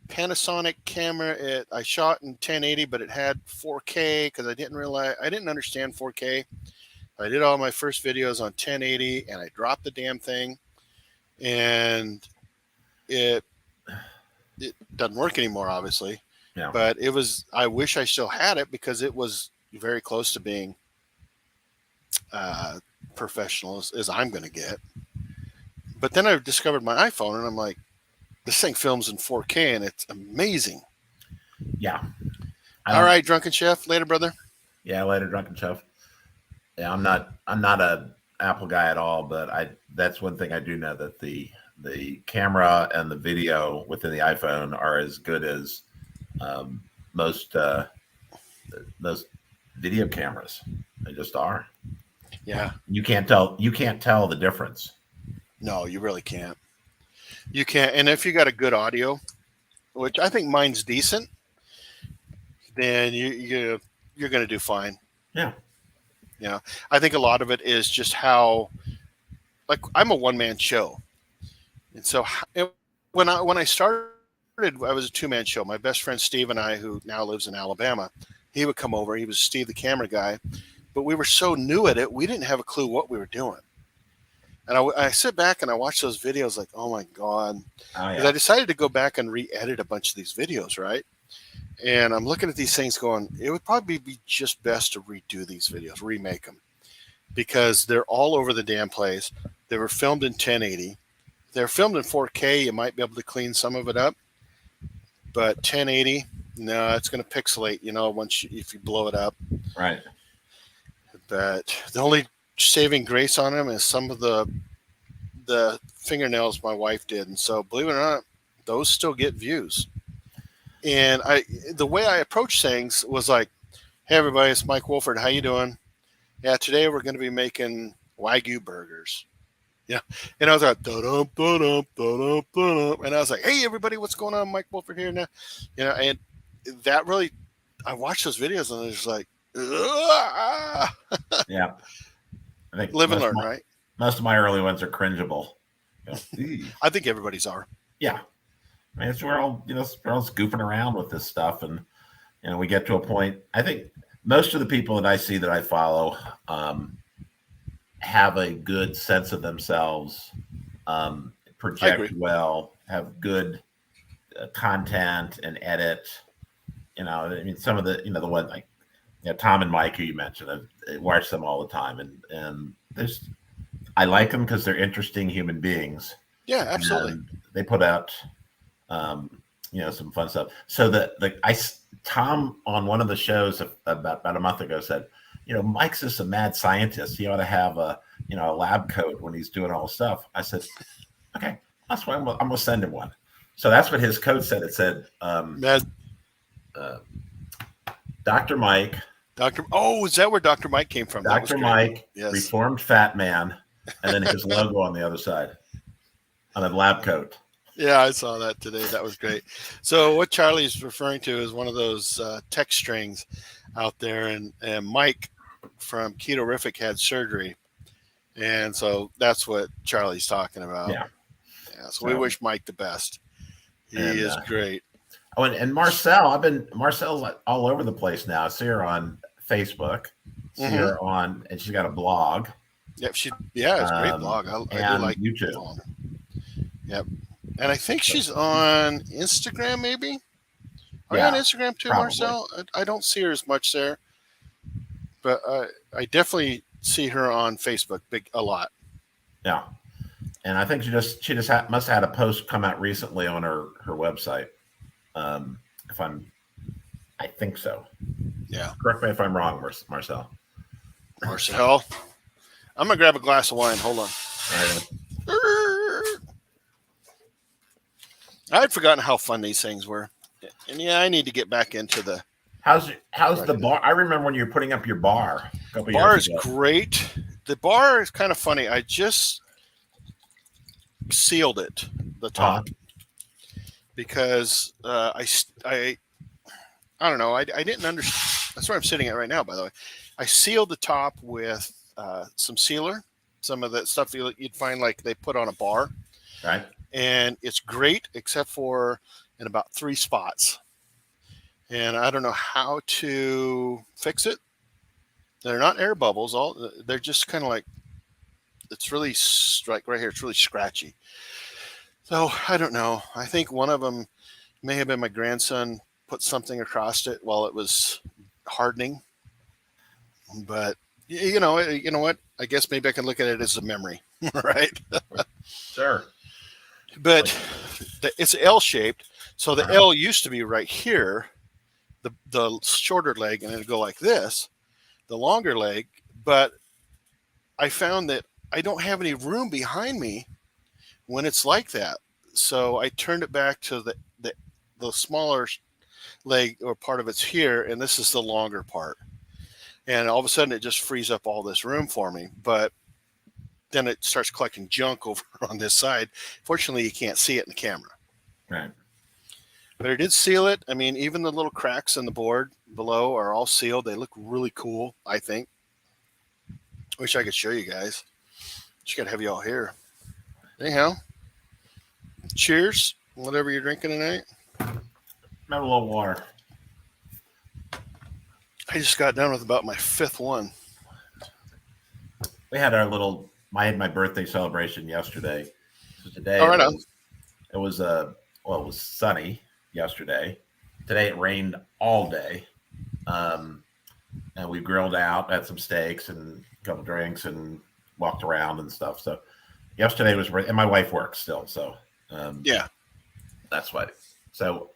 Panasonic camera. I shot in 1080, but it had 4K because I didn't understand 4K. I did all my first videos on 1080, and I dropped the damn thing, and it it doesn't work anymore, obviously. Yeah, But it was. I wish I still had it because it was very close to being uh, professional as I'm going to get. But then I discovered my iPhone, and I'm like, this thing films in 4K, and it's amazing. yeah. I All don't. right, drunken chef. Later, brother. Yeah, later, drunken chef. Yeah, I'm not a Apple guy at all, but I that's one thing I do know, that the camera and the video within the iPhone are as good as um, most most video cameras. They just are. Yeah. You can't tell the difference. No, you really can't. You can't. And if you got a good audio, which I think mine's decent, then you're going to do fine. Yeah, I think a lot of it is just how, like, I'm a one man show, and so when I started, I was a 2-man show. My best friend Steve and I, who now lives in Alabama, he would come over. He was Steve, the camera guy, but we were so new at it, we didn't have a clue what we were doing. And I sit back and I watch those videos like, oh my God. oh Because I yeah, decided to go back and re-edit a bunch of these videos, right? And I'm looking at these things going, it would probably be just best to redo these videos, remake them. Because they're all over the damn place. They were filmed in 1080. They're filmed in 4K. You might be able to clean some of it up. But 1080, no, it's going to pixelate, once if you blow it up. right. But the only saving grace on them is some of the fingernails my wife did, and so believe it or not, those still get views. And the way I approached things was like, "Hey everybody, it's Mike Wolford. How you doing? Yeah, today we're going to be making Wagyu burgers." Yeah, and I was like, "Da-dum, da-dum, da-dum, da-dum," and I was like, "Hey everybody, what's going on? Mike Wolford here now." And that really, I watched those videos and I was like, "Ugh." Yeah, I think Live and learn, right? most of my early ones are cringeable. "Eee." I think everybody's are. Yeah, I mean, we're all we're all goofing around with this stuff, and we get to a point. I think most of the people that I see that I follow have a good sense of themselves, I agree. project well, have good content and edit. I mean, some of the one like Tom and Mike, who you mentioned, I watch them all the time, and there's I like them because they're interesting human beings, Yeah, absolutely. and they put out some fun stuff. So Tom on one of the shows about a month ago said, Mike's just a mad scientist. He ought to have a lab coat when he's doing all the stuff. I said, okay, that's why I'm gonna send him one. So that's what his coat said. It said, Mad uh, Dr. Mike, Doctor. Oh, is that where Doctor Mike came from? That was Dr. great. Mike, Yes. reformed fat man, and then his logo on the other side on a lab coat. Yeah, I saw that today. That was great. So what Charlie's referring to is one of those text strings out there, and Mike from Ketorific had surgery, and so that's what Charlie's talking about. Yeah. Yeah, so we wish Mike the best. He And is great. oh, and Marcel's like all over the place now. I see her on Facebook. See her on, and she's got a blog. Yep, it's a great blog. I do like YouTube. following her. Yep, and I think she's on Instagram. Maybe are you on Instagram too, probably. Marcel? I don't see her as much there, but I definitely see her on Facebook a lot. Yeah, and I think she just must have had a post come out recently on her website. I think so. Yeah. Correct me if I'm wrong, Marcel. Marcel, I'm gonna grab a glass of wine. Hold on. I had forgotten how fun these things were, and yeah, I need to get back into the. How's the bar? I remember when you were putting up your bar. Bar is great. The bar is kind of funny. I just sealed it, the top, because I don't know. I didn't understand. That's where I'm sitting at right now, by the way. I sealed the top with some sealer, some of that stuff you'd find like they put on a bar. Right. And it's great except for in about 3 spots. And I don't know how to fix it. They're not air bubbles. They're just kind of like, it's really like right here. It's really scratchy. So I don't know. I think one of them may have been my grandson put something across it while it was hardening. But you know what? I guess maybe I can look at it as a memory, right? Sure. But it's L shaped, so the L used to be right here, the shorter leg, and it'd go like this, the longer leg. But I found that I don't have any room behind me when it's like that, so I turned it back to the smaller leg, or part of it's here, and this is the longer part. And all of a sudden, it just frees up all this room for me. But then it starts collecting junk over on this side. Fortunately, you can't see it in the camera. Right. But I did seal it. I mean, even the little cracks in the board below are all sealed. They look really cool, I think. Wish I could show you guys. Just got to have you all here. Anyhow, cheers. Whatever you're drinking tonight. Have a little water. I just got done with about my 5th one. We had I had my birthday celebration yesterday. So today, it was sunny yesterday. Today it rained all day, and we grilled out, had some steaks and a couple drinks, and walked around and stuff. So yesterday was, and my wife works still, so that's why. So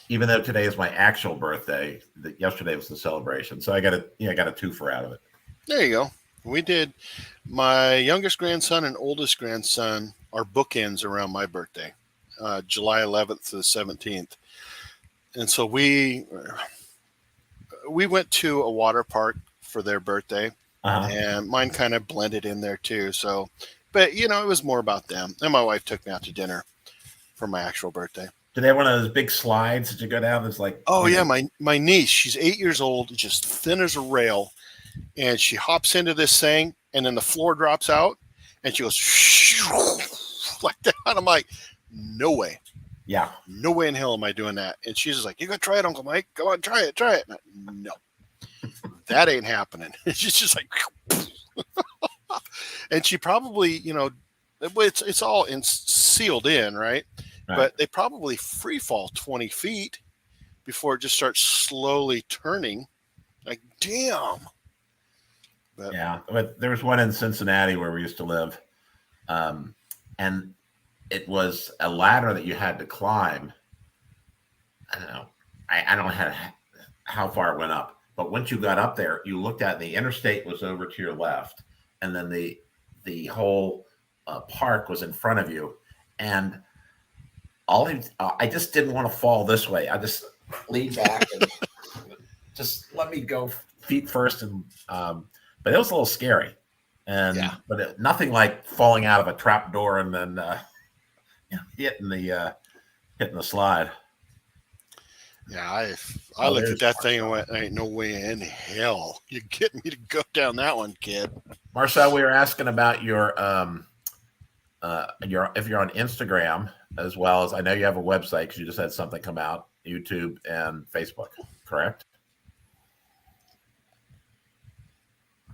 even though today is my actual birthday, yesterday was the celebration. So I got a twofer out of it. There you go. We did. My youngest grandson and oldest grandson are bookends around my birthday, July 11th to the 17th, and so we went to a water park for their birthday, Uh-huh. and mine kind of blended in there too. So, but it was more about them. And my wife took me out to dinner for my actual birthday. Do they have one of those big slides that you go down? That's like, Oh yeah, my niece, she's 8 years old, just thin as a rail, and she hops into this thing, and then the floor drops out, and she goes like that. I'm like, no way, yeah, no way in hell am I doing that. And she's just like, you gotta try it, Uncle Mike. Come on, try it, try it. And no, that ain't happening. She's just like, and she probably, it's all sealed in, right? right. But they probably free fall 20 feet before it just starts slowly turning. Like, damn. But Yeah, but there was one in Cincinnati where we used to live, um, and it was a ladder that you had to climb. I don't know. I don't know how far it went up, but once you got up there, you looked at the interstate was over to your left, and then the whole park was in front of you, and I just didn't want to fall this way. I just leaned back and just let me go feet first, and but it was a little scary, yeah, nothing like falling out of a trap door and then hitting the slide. yeah. I Oh, looked at there's that thing and Marcel. went, ain't no way in hell you get me to go down that one, kid. Marcel, we were asking about your if you're on Instagram as well as I know you have a website because you just had something come out, YouTube and Facebook, correct? I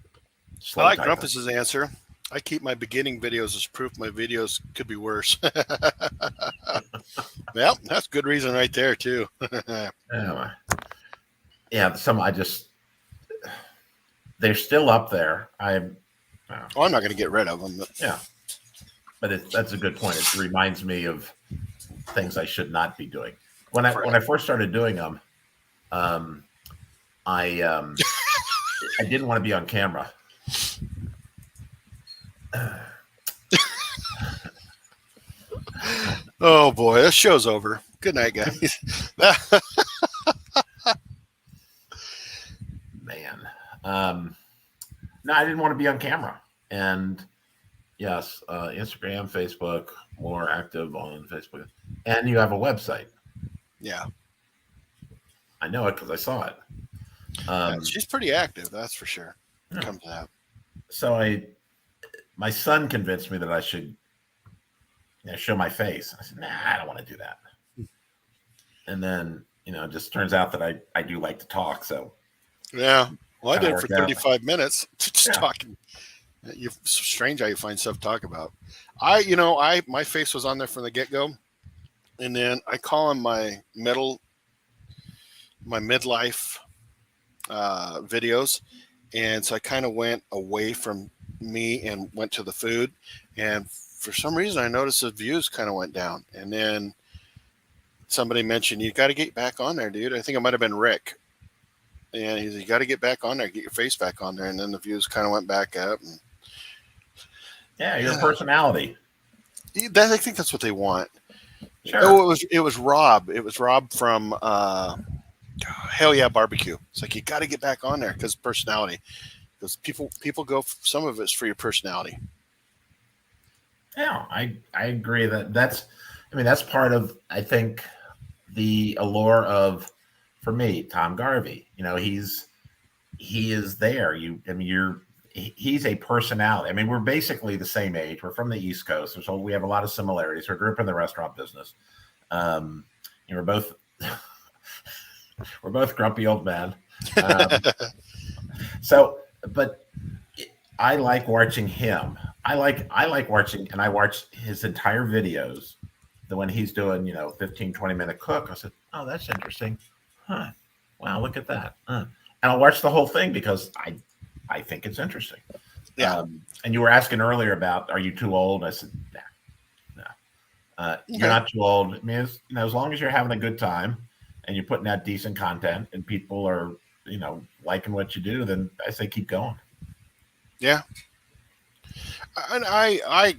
Slow like typing. Grumpus's answer. I keep my beginning videos as proof my videos could be worse. Well, that's good reason right there too. Anyway, yeah, some I just they're still up there. Well, I'm not going to get rid of them. But Yeah, but that's a good point. It reminds me of things I should not be doing. When right. I first started doing them, um, I didn't want to be on camera. Oh boy, this show's over. Good night, guys. Man, no, I didn't want to be on camera. And yes, Instagram, Facebook, more active on Facebook, and you have a website. Yeah, I know it because I saw it. yeah, Um, she's pretty active, that's for sure. yeah. Come to that. So my son convinced me that I should show my face. I said, nah, I don't want to do that. And then, it just turns out that I do like to talk. So Yeah. Well, I kind did of it for worked out. 35 minutes, just Yeah. talking. It's strange how you find stuff to talk about. My face was on there from the get go, and then I call them my midlife videos, and so I kind of went away from me and went to the food, and for some reason I noticed the views kind of went down, and then somebody mentioned you got to get back on there, dude. I think it might have been Rick, and he's you got to get back on there, get your face back on there, and then the views kind of went back up. And Yeah. Your personality. I think that's what they want. Sure. Oh, it was Rob. It was Rob from Hell Yeah Barbecue. It's like you got to get back on there because personality. Because people go. Some of it's for your personality. Yeah. I agree that's part of, I think, the allure of, for me, Tom Garvey. He is there. He's a personality. I mean, we're basically the same age. We're from the East Coast, so we have a lot of similarities. We grew up in the restaurant business. Um, we're both we're both grumpy old men. Um, so, but I like watching him. I like watching, and I watch his entire videos. The when he's doing 15, 20 minute cook. I said, oh, that's interesting. Huh. Wow, look at that. And I'll watch the whole thing because I think it's interesting. Yeah. And you were asking earlier about, are you too old? I said, nah, no. You're Okay. not too old. I mean, as long as you're having a good time and you're putting out decent content and people are, liking what you do, then I say keep going. Yeah, and I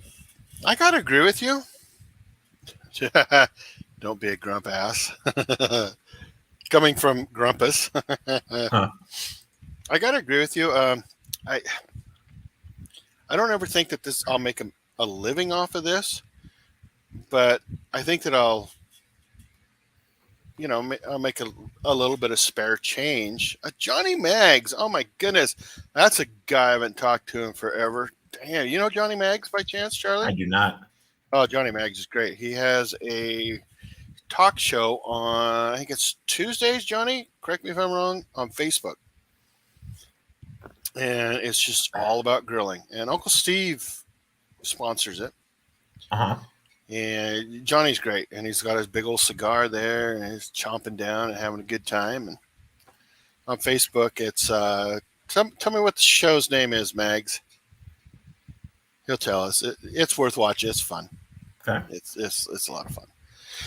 gotta agree with you. Don't be a grump ass. Coming from Grumpus, Huh. I gotta agree with you. I I don't ever think that this I'll make a living off of this, but I think that I'll make a little bit of spare change. Johnny Maggs, oh my goodness, that's a guy I haven't talked to in forever. Damn, you know Johnny Maggs by chance, I Charlie? do not. Oh, Johnny Maggs is great. He has a talk show on, I think it's Tuesdays, Johnny. Correct me if I'm wrong, on Facebook. And it's just all about grilling. And Uncle Steve sponsors it. Uh huh. And Johnny's great. And he's got his big old cigar there and he's chomping down and having a good time. And on Facebook, it's, tell me what the show's name is, Mags. He'll tell us. It's worth watching. It's fun. Okay. It's a lot of fun.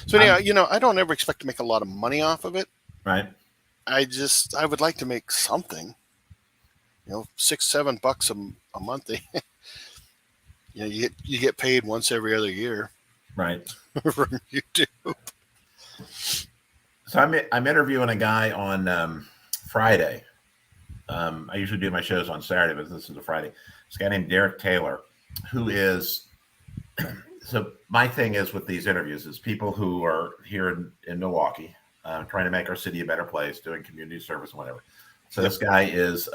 So anyhow, I'm I don't ever expect to make a lot of money off of it. right. I would like to make something. $6-7 a month. You get paid once every other year Right. from YouTube. So I'm interviewing a guy on Friday. I usually do my shows on Saturday, but this is a Friday. This guy named Derek Taylor, who is so my thing is with these interviews is people who are here in Milwaukee, trying to make our city a better place, doing community service and whatever. So Yep. this guy is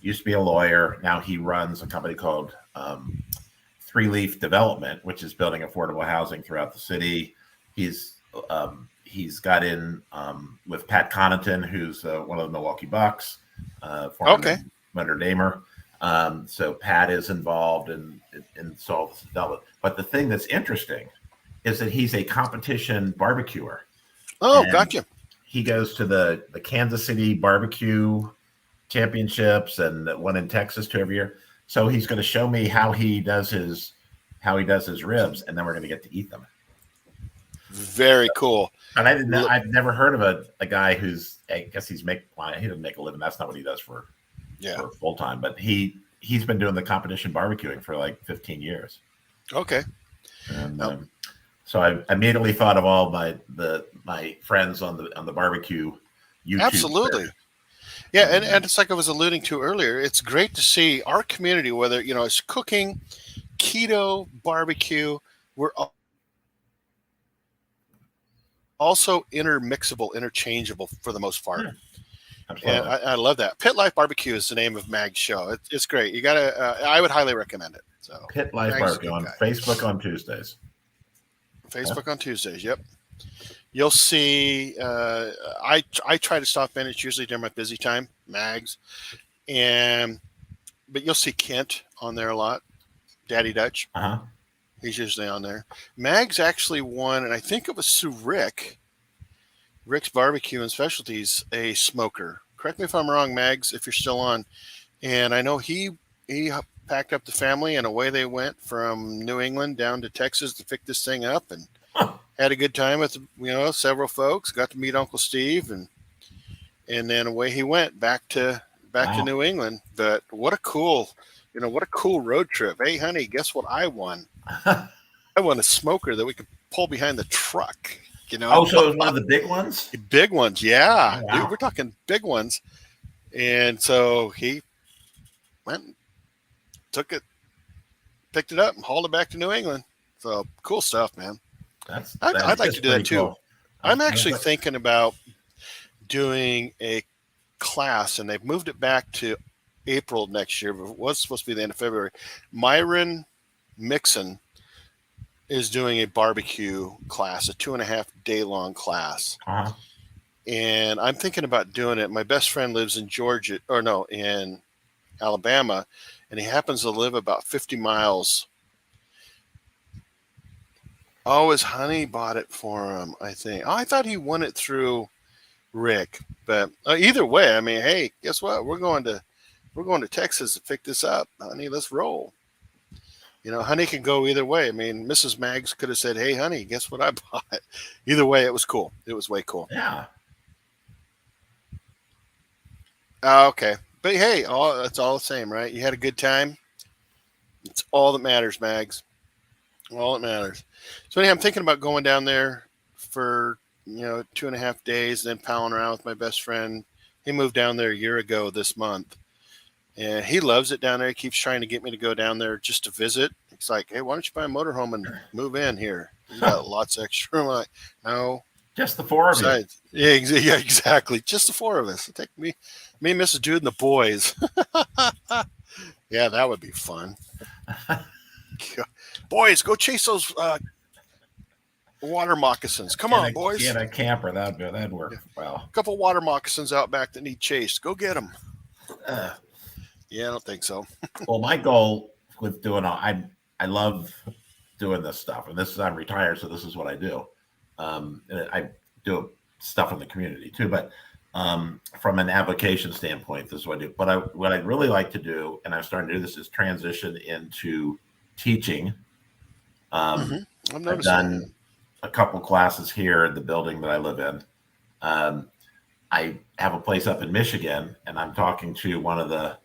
used to be a lawyer. Now he runs a company called Three Leaf Development, which is building affordable housing throughout the city. He's got in with Pat Connaughton, who's one of the Milwaukee Bucks, former Okay. Notre Damer. So Pat is involved in all this development. But the thing that's interesting is that he's a competition barbecuer, Oh, and gotcha. he goes to the Kansas City barbecue championships and one in Texas too every year. So he's going to show me how he does his ribs, and then we're going to get to eat them. Very cool. And I didn't know, Look, I've never heard of a guy who's, I guess he doesn't make a living. That's not what he does yeah. for full time, but he's been doing the competition barbecuing for like 15 years. Okay. And Now, so I immediately thought of all my friends on the barbecue YouTube. absolutely. Yeah, and, And and it's like I was alluding to earlier. It's great to see our community, whether it's cooking, keto, barbecue. We're also intermixable, interchangeable for the most part. yeah, And absolutely. I love that. Pit Life Barbecue is the name of Mag's show. It's great. You gotta. I would highly recommend it. So Pit Life Mag's a Barbecue good on guy. Facebook on Tuesdays. Yeah. Facebook on Tuesdays. Yep. You'll see. I try to stop in. It's usually during my busy time, Mags, and but you'll see Kent on there a lot. Daddy Dutch. Uh-huh. He's usually on there. Mags actually won, and I think it was through Rick's Barbecue and Specialties, a smoker. Correct me if I'm wrong, Mags, if you're still on. And I know he packed up the family and away they went from New England down to Texas to pick this thing up and Huh. had a good time with several folks. Got to meet Uncle Steve and then away he went back to Wow. New England. But what a cool road trip. Hey, honey, guess what I won? I won a smoker that we could pull behind the truck. You Oh, know, so it was one of the big ones? big ones, yeah, Oh, dude. We're wow. talking big ones. And so he went, and took it, picked it up, and hauled it back to New England. So cool stuff, man. That I'd like is to do that pretty too. cool. I'm I was actually like, thinking about doing a class, and they've moved it back to April next year, but it was supposed to be the end of February. Myron Mixon is doing a barbecue class, a 2.5 day long class. uh-huh. And I'm thinking about doing it. My best friend lives in Georgia, or no, in Alabama, and he happens to live about 50 miles. Oh, his honey bought it for him, I think. Oh, I thought he won it through Rick. But either way, I mean, hey, guess what? We're going to Texas to pick this up, honey. Let's roll. Honey can go either way. I mean, Mrs. Maggs could have said, "Hey, honey, guess what I bought?" Either way, it was cool. It was way cool. Yeah. Okay. But hey, it's all the same, right? You had a good time. It's all that matters, Mags. All that matters. So anyhow, I'm thinking about going down there for 2.5 days, then palling around with my best friend. He moved down there a year ago this month, and he loves it down there. He keeps trying to get me to go down there just to visit. He's like, "Hey, why don't you buy a motorhome and move in here? You got lots of extra room." I'm like, no. Just the four of you. Besides, yeah, exactly. Just the four of us. Take me, Mrs. Jude, and the boys. Yeah, that would be fun. Boys, go chase those water moccasins. Come on, boys. Get a camper. That'd Yeah. work well. A couple water moccasins out back that need chased. Go get them. Uh, Yeah, I don't think so. well, my goal with doing all I love doing this stuff, and this is I'm retired, so this is what I do. And I do stuff in the community too, but from an application standpoint, this is what I do. But what I'd really like to do, and I'm starting to do this, is transition into teaching. Hmm. I've I've noticed that. done a couple classes here in the building that I live in. Um, I have a place up in Michigan, and I'm talking to one of the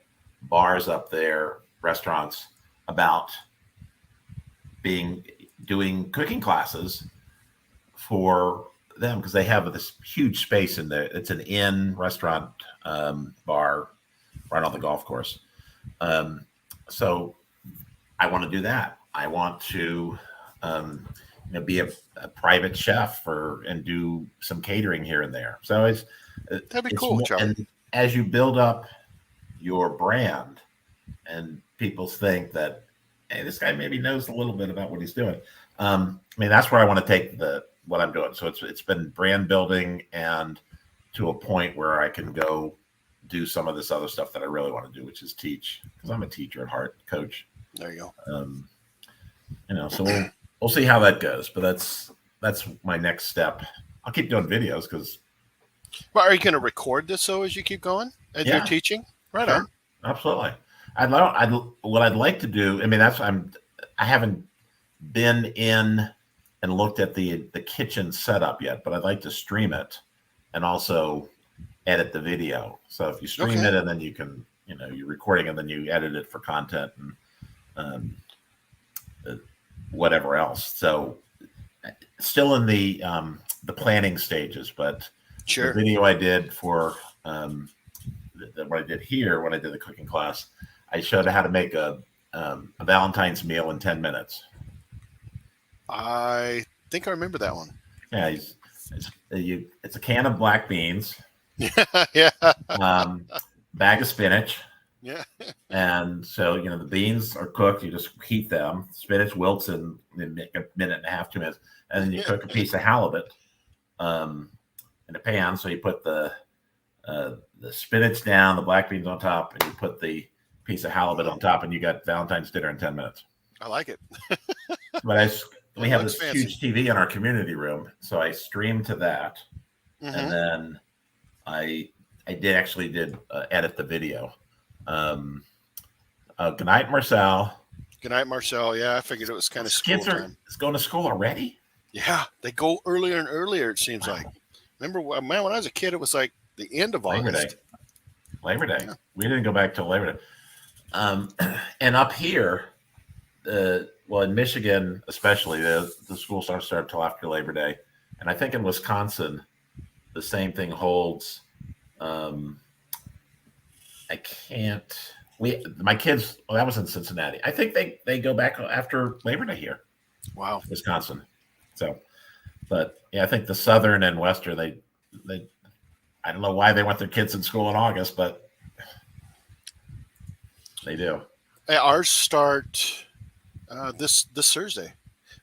bars up there, restaurants, about doing cooking classes for them because they have this huge space in there. It's an inn restaurant bar right on the golf course. Um, so I want to do that. I want to be a private chef and do some catering here and there. So That'd be it's cool, more, Charlie. and as you build up your brand, and people think that, hey, this guy maybe knows a little bit about what he's doing. I mean, that's where I want to take what I'm doing. So it's been brand building and to a point where I can go do some of this other stuff that I really want to do, which is teach, because I'm a teacher at heart, coach. There you go. So we'll see how that goes. But that's my next step. I'll keep doing videos because Well, are you going to record this though as you keep going as you're yeah, teaching? Right on. sure, absolutely. What I'd like to do. I mean, I haven't been in and looked at the kitchen setup yet, but I'd like to stream it and also edit the video. So if you stream Okay. it and then you can, you're recording and then you edit it for content and um, whatever else. So still in the planning stages, but the Sure. video I did for what I did here when I did the cooking class, I showed how to make a Valentine's meal in 10 minutes. I think I remember that one. Yeah, it's a can of black beans, Yeah. Yeah. bag of spinach, Yeah. and so the beans are cooked. You just heat them. Spinach wilts in a minute and a half, 2 minutes, and then you cook a piece of halibut in a pan. So you put the spinach down, the black beans on top, and you put the piece of halibut on top, and you got Valentine's dinner in 10 minutes. I like it. But we It have looks this fancy. huge TV in our community room, so I streamed to that, and Hmm. then I did edit the video. Good night, Marcel. Good night, Marcel. Yeah, I figured it was kind of school Kids are time. going to school already. Yeah, they go earlier and earlier. It seems like. Wow. Remember, man, when I was a kid, it was like the end of Labor Day. August. Labor Day. Yeah. We didn't go back till Labor Day. And up here, well, in Michigan especially, the schools don't start till after Labor Day, and I think in Wisconsin, the same thing holds. I can't. My kids. Well, that was in Cincinnati. I think they go back after Labor Day here, Wow. Wisconsin. So, but yeah, I think the Southern and Western they I don't know why they want their kids in school in August, but they do. Ours start this Thursday,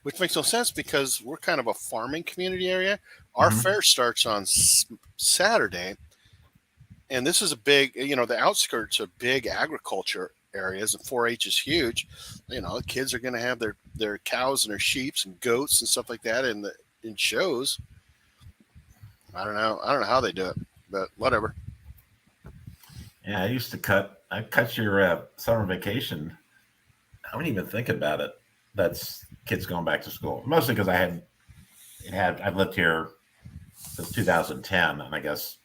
which makes no sense because we're kind of a farming community area. Our Mhm. fair starts on Saturday, and this is a big, the outskirts are big agriculture areas, and 4-H is huge. The kids are going to have their cows and their sheep and goats and stuff like that in shows. I don't know. I don't know how they do it, but whatever. Yeah, I cut your summer vacation. I don't even think about it. That's kids going back to school. Mostly because I've lived here since 2010, and I guess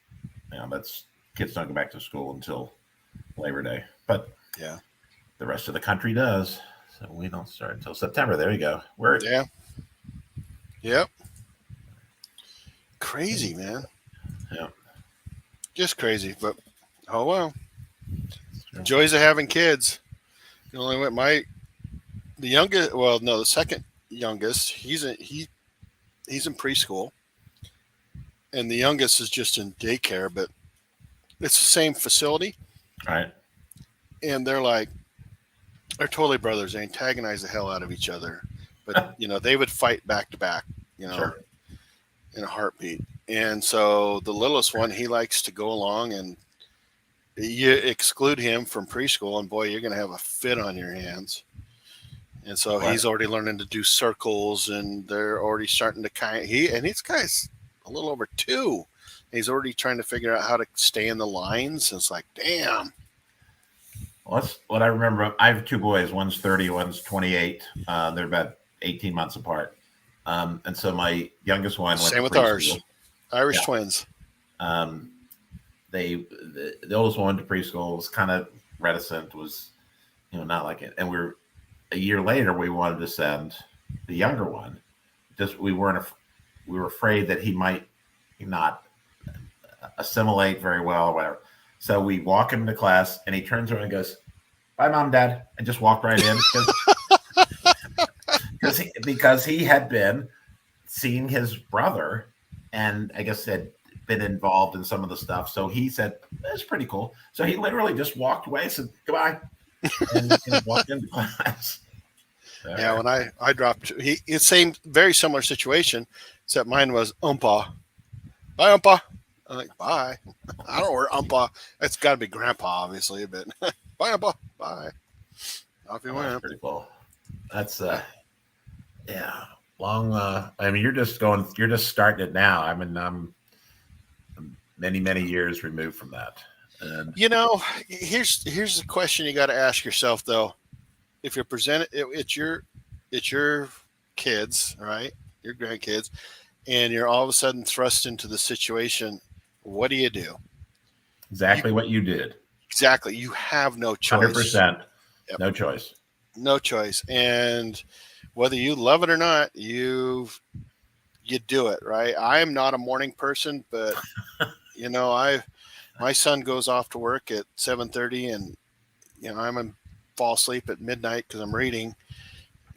that's kids don't go back to school until Labor Day, but Yeah. the rest of the country does. So we don't start until September. There you go. We're Yeah. Yep. Crazy, man. yeah, Just crazy. But oh well. that's true. Joys of having kids. You only went my the youngest. Well, no, the second youngest. He's in preschool, and the youngest is just in daycare. But it's the same facility, All right, and they're totally brothers. They antagonize the hell out of each other, but they would fight back to back. You know, sure. in a heartbeat. And so the littlest one, he likes to go along, and you exclude him from preschool, and boy, you're going to have a fit on your hands. And so What? he's already learning to do circles, and they're already starting to this guy's a little over 2. He's already trying to figure out how to stay in the lines. It's like, damn. Well, that's what I remember. I have two boys. One's 30, one's 28. They're about 18 months apart. And so my youngest one went Same to with ours. preschool. Irish Yeah. twins. Um, the oldest one went to preschool, was kind of reticent, was not like it. And a year later we wanted to send the younger one. Just we were afraid that he might not assimilate very well or whatever. So we walk him to class, and he turns around and goes, "Bye, mom, dad," and just walked right in because he had been seeing his brother, and I guess had been involved in some of the stuff. So he said, "That's pretty cool." So he literally just walked away, said goodbye, and walked into class. Yeah, when I dropped, it's same, very similar situation, except mine was umpa. Bye, umpa. I'm like, bye. I don't know where umpa. It's got to be grandpa, obviously, but bye, umpa. Bye. Off he Oh, that's went. pretty cool. That's yeah, long. I mean, you're just starting it now. I mean, I'm many years removed from that, and Here's the question you got to ask yourself though. If you're presented, it's your kids, right? Your grandkids, and you're all of a sudden thrust into the situation. What do? You exactly what you did. exactly. You have no choice. 100%, Yep. no choice. No choice. And whether you love it or not, you do it, right? I am not a morning person, but I my son goes off to work at 7:30, and I'm in fall asleep at midnight because I'm reading,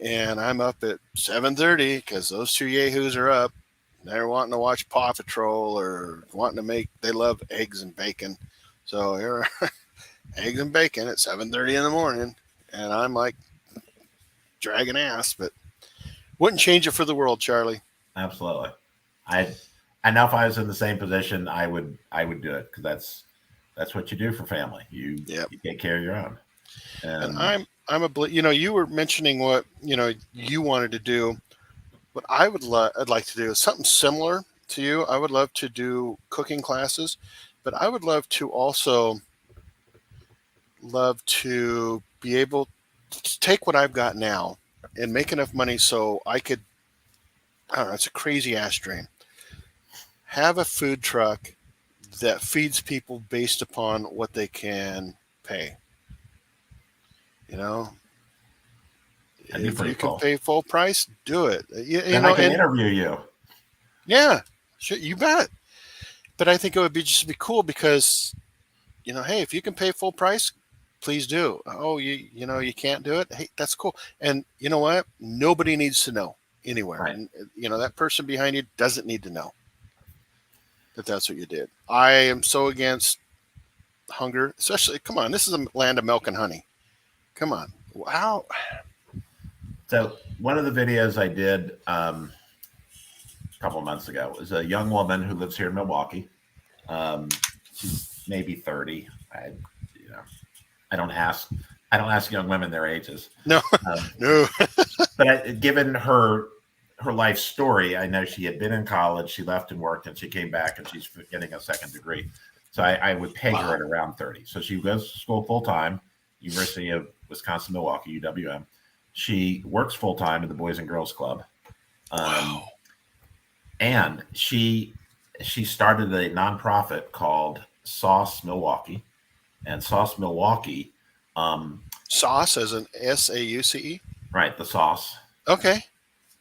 and I'm up at 7:30 because those two yahoos are up. They're wanting to watch Paw Patrol or wanting to they love eggs and bacon. So here are eggs and bacon at 7:30 in the morning, and I'm like dragging ass, but wouldn't change it for the world, Charlie. Absolutely. I I know if I was in the same position, I would do it because that's what you do for family. Yep. You take care of your own. And And you were mentioning what you wanted to do. What I'd like to do is something similar to you. I would love to do cooking classes, but I would love to be able to take what I've got now and make enough money so I could. I don't know. It's a crazy ass dream. Have a food truck that feeds people based upon what they can pay. You know, that'd be if pretty you can cool. pay full price, do it. Then I can interview you. Yeah, sure, you bet. But I think it would be cool because hey, if you can pay full price, please do. Oh, you can't do it. Hey, that's cool. And you know what? Nobody needs to know anywhere. Right. And that person behind you doesn't need to know that that's what you did. I am so against hunger, especially. Come on, this is a land of milk and honey. Come on. Wow. So one of the videos I did a couple of months ago was a young woman who lives here in Milwaukee. She's maybe 30. You know, I don't ask. I don't ask young women their ages. No, Um, no. but given her life story, I know she had been in college, she left and worked, and she came back, and she's getting a second degree. So I would peg her Wow. at around 30. So she goes to school full time, University of Wisconsin Milwaukee (UWM). She works full time at the Boys and Girls Club, Wow. and she started a nonprofit called Sauce Milwaukee, and Sauce Milwaukee. Um, Sauce as an SAUCE. right, the sauce. Okay.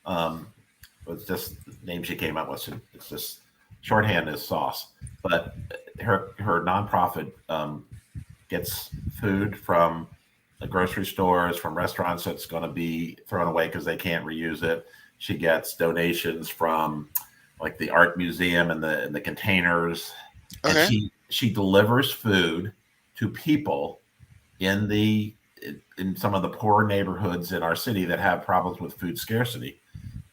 Um, was just the name she came up with. It's just shorthand is sauce. But her nonprofit gets food from the grocery stores, from restaurants that's going to be thrown away because they can't reuse it. She gets donations from like the art museum and the containers, and Okay. she delivers food to people in the in some of the poor neighborhoods in our city that have problems with food scarcity.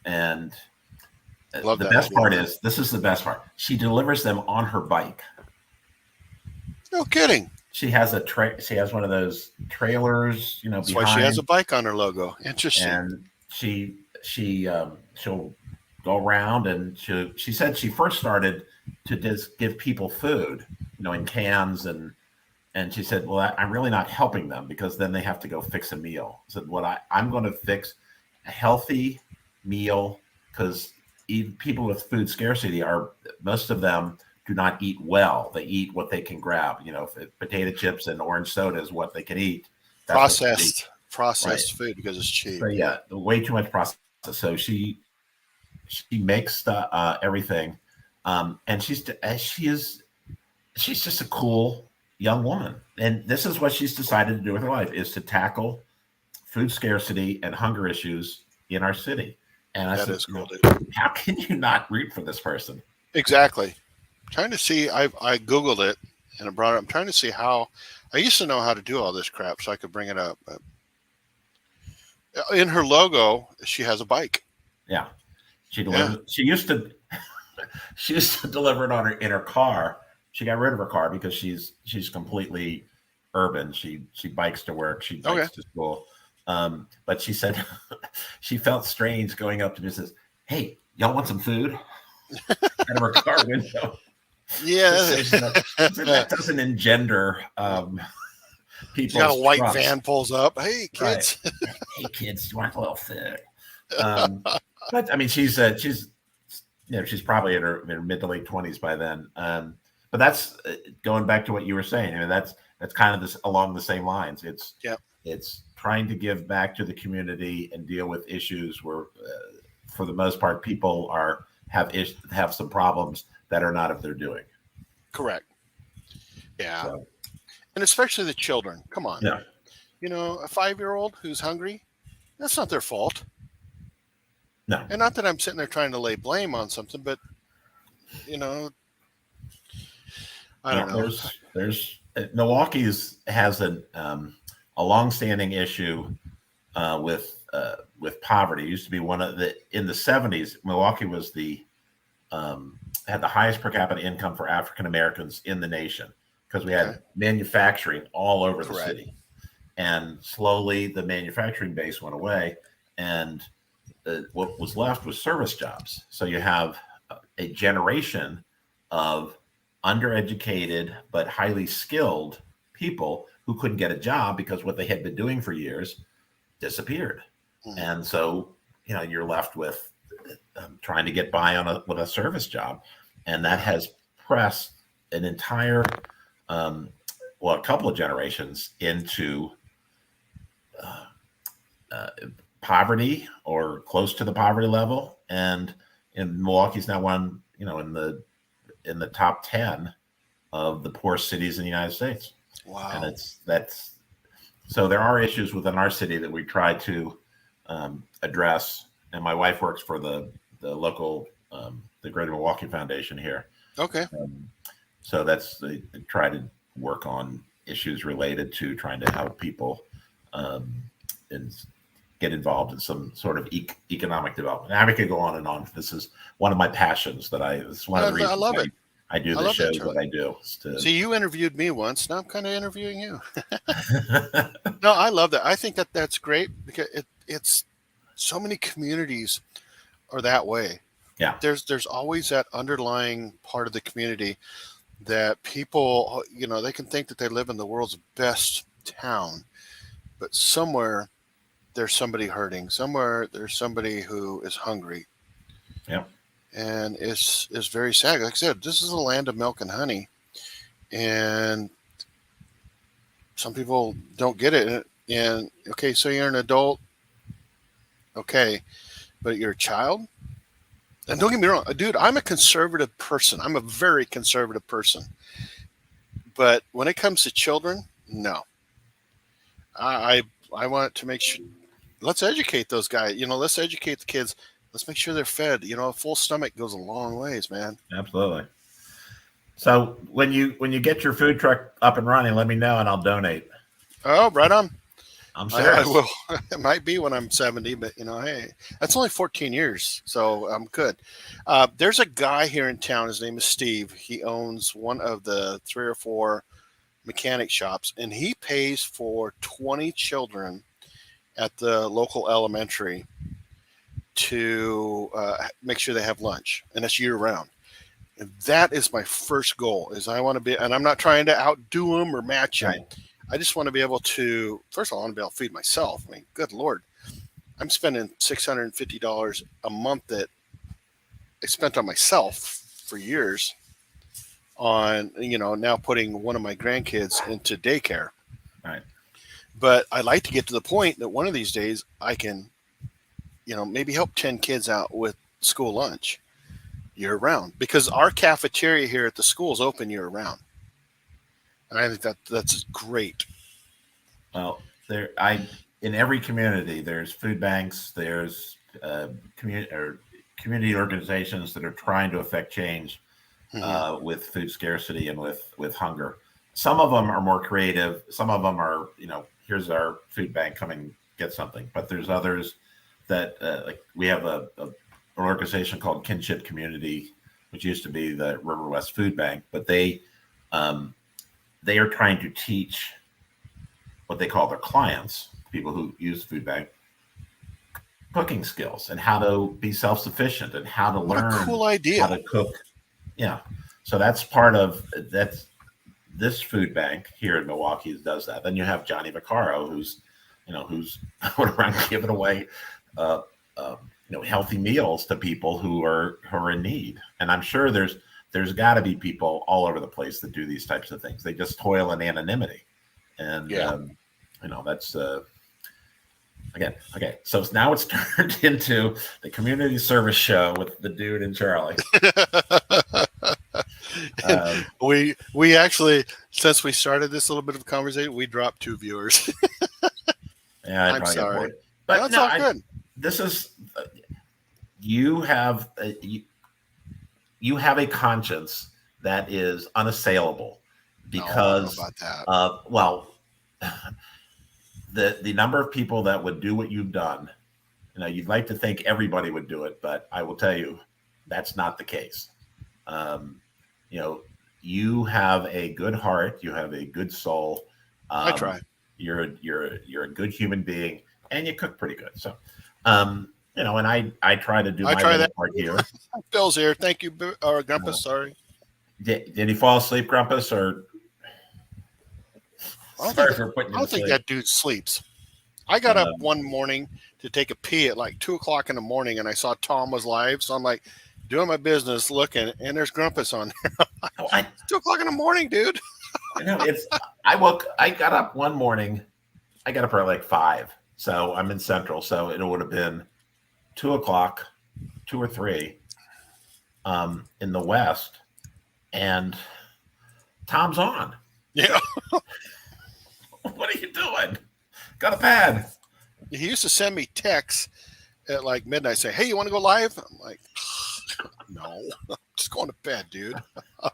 And Love the that best idea. part is this is the best part. She delivers them on her bike. No kidding. She has one of those trailers, That's why she has a behind, bike on her logo. Interesting. and she'll go around, and she said she first started to just give people food, in cans, and she said, well, I'm really not helping them because then they have to go fix a meal. I said, what I'm going to fix a healthy meal, because people with food scarcity are, most of them do not eat well. They eat what they can grab. Potato chips and orange soda is what they can eat. That's what they eat. Right. Processed food because it's cheap. So yeah, way too much process. So she makes everything, and she's just a cool young woman. And this is what she's decided to do with her life, is to tackle food scarcity and hunger issues in our city. And I That said, is cool, dude. how can you not root for this person? Exactly. Trying to see. I googled it and it brought it up. I'm trying to see how. I used to know how to do all this crap, so I could bring it up. But in her logo, she has a bike. Yeah. She Yeah. delivers. She used to deliver it in her car. She got rid of her car because she's completely urban. She bikes to work. She Okay. bikes to school. But she said she felt strange going up to me and says, "Hey, y'all want some food?" Out of her car window. Yeah. So that doesn't engender She's got a people's white trust. van pulls up. Hey, Right. kids. Hey kids, you want a little food? Um, but I mean, she's probably in her mid to late 20s by then. But that's going back to what you were saying. I mean, that's kind of this along the same lines. Yeah. It's trying to give back to the community and deal with issues where, for the most part, people have some problems that are not of their doing. Correct. Yeah. So And especially the children. Come on. yeah, A 5-year-old who's hungry, that's not their fault. no, And not that I'm sitting there trying to lay blame on something, but, you know, I no. don't know. There's Milwaukee's has a longstanding issue with poverty. It used to be one of the in the 70s. Milwaukee was had the highest per capita income for African Americans in the nation because we Okay. had manufacturing all over the Correct. city, and slowly the manufacturing base went away, and what was left was service jobs. So you have a generation of undereducated but highly skilled people who couldn't get a job because what they had been doing for years disappeared. Mhm. And so, you're left with trying to get by with a service job. And that has pressed an entire, a couple of generations into uh, poverty or close to the poverty level. And Milwaukee's now one, in the top 10 of the poorest cities in the United States. And Wow. that's so there are issues within our city that we try to address. And my wife works for the local the Greater Milwaukee Foundation here. Okay. Um, so they try to work on issues related to trying to help people and get involved in some sort of economic development. Now, we could go on and on. This is one of my passions it's one of the I reasons love it. I do I the love that, shows that Charlie. I do. See, you interviewed me once. Now I'm kind of interviewing you. No, I love that. I think that that's great because it's so many communities are that way. Yeah. There's always that underlying part of the community that people, they can think that they live in the world's best town, but somewhere there's somebody hurting. Somewhere there's somebody who is hungry, Yeah. and it's very sad. Like I said, this is a land of milk and honey, and some people don't get it. And okay, so you're an adult, okay, but you're a child. And don't get me wrong, dude. I'm a conservative person. I'm a very conservative person. But when it comes to children, no. I I want to make sure. Let's educate those guys. Let's educate the kids. Let's make sure they're fed. A full stomach goes a long ways, man. Absolutely. So when you get your food truck up and running, let me know and I'll donate. Oh, right on. I'm I serious. will. It might be when I'm 70, but hey, that's only 14 years, so I'm good. There's a guy here in town. His name is Steve. He owns one of the three or four mechanic shops, and he pays for 20 children at the local elementary to make sure they have lunch, and that's year round. And that is my first goal. Is I want to be, and I'm not trying to outdo him or match him. Right. I just want to be able to. First of all, I want to be able to feed myself. I mean, good lord, I'm spending $650 a month that I spent on myself for years. On now putting one of my grandkids into daycare, Right. but I'd like to get to the point that one of these days I can maybe help 10 kids out with school lunch year round, because our cafeteria here at the school is open year round, and I think that's great. Well, I in every community there's food banks, there's community organizations that are trying to affect change Hmm. with food scarcity and with hunger. Some of them are more creative. Some of them are, here's our food bank, come and get something. But there's others that like we have an organization called Kinship Community, which used to be the River West Food Bank, but um, they are trying to teach what they call their clients, people who use the food bank, cooking skills and how to be self-sufficient and how to What a learn cool how idea. to cook. Yeah. So that's part of that's this food bank here in Milwaukee does that. Then you have Johnny Vaccaro, who's going around giving away, uh, uh, healthy meals to people who are in need. And I'm sure there's got to be people all over the place that do these types of things. They just toil in anonymity, and Yeah. that's again okay. So now it's turned into the community service show with the dude and Charlie. And Um, we actually, since we started this little bit of a conversation, we dropped two viewers. yeah, I I'm probably got sorry. bored, No, but it's no, all I good. this is you have you have a conscience that is unassailable No, I don't know because about that. well the number of people that would do what you've done, you'd like to think everybody would do it, but I will tell you that's not the case. um, you know you have a good heart, you have a good soul, I um, try. you're a good human being, and you cook pretty good. So um, and I try to do I my try little that. part here. Bill's here. Thank you, or Grumpus. uh, Sorry. did he fall asleep, Grumpus, or I don't think sorry that. for putting I you to don't think sleep? that dude sleeps. I got up um, one morning to take a pee at like 2 o'clock in the morning, and I saw Tom was live. So I'm like, doing my business, looking, and there's Grumpus on there. oh, It's 2 o'clock in the morning, dude. it's I got up one morning. I got up at like 5, so I'm in Central, so it would have been 2 o'clock, 2 or 3, in the West, and Tom's on. Yeah. What are you doing? Got a pad? He used to send me texts at like midnight saying, "Hey, you want to go live?" I'm like, "No, just going to bed, dude." I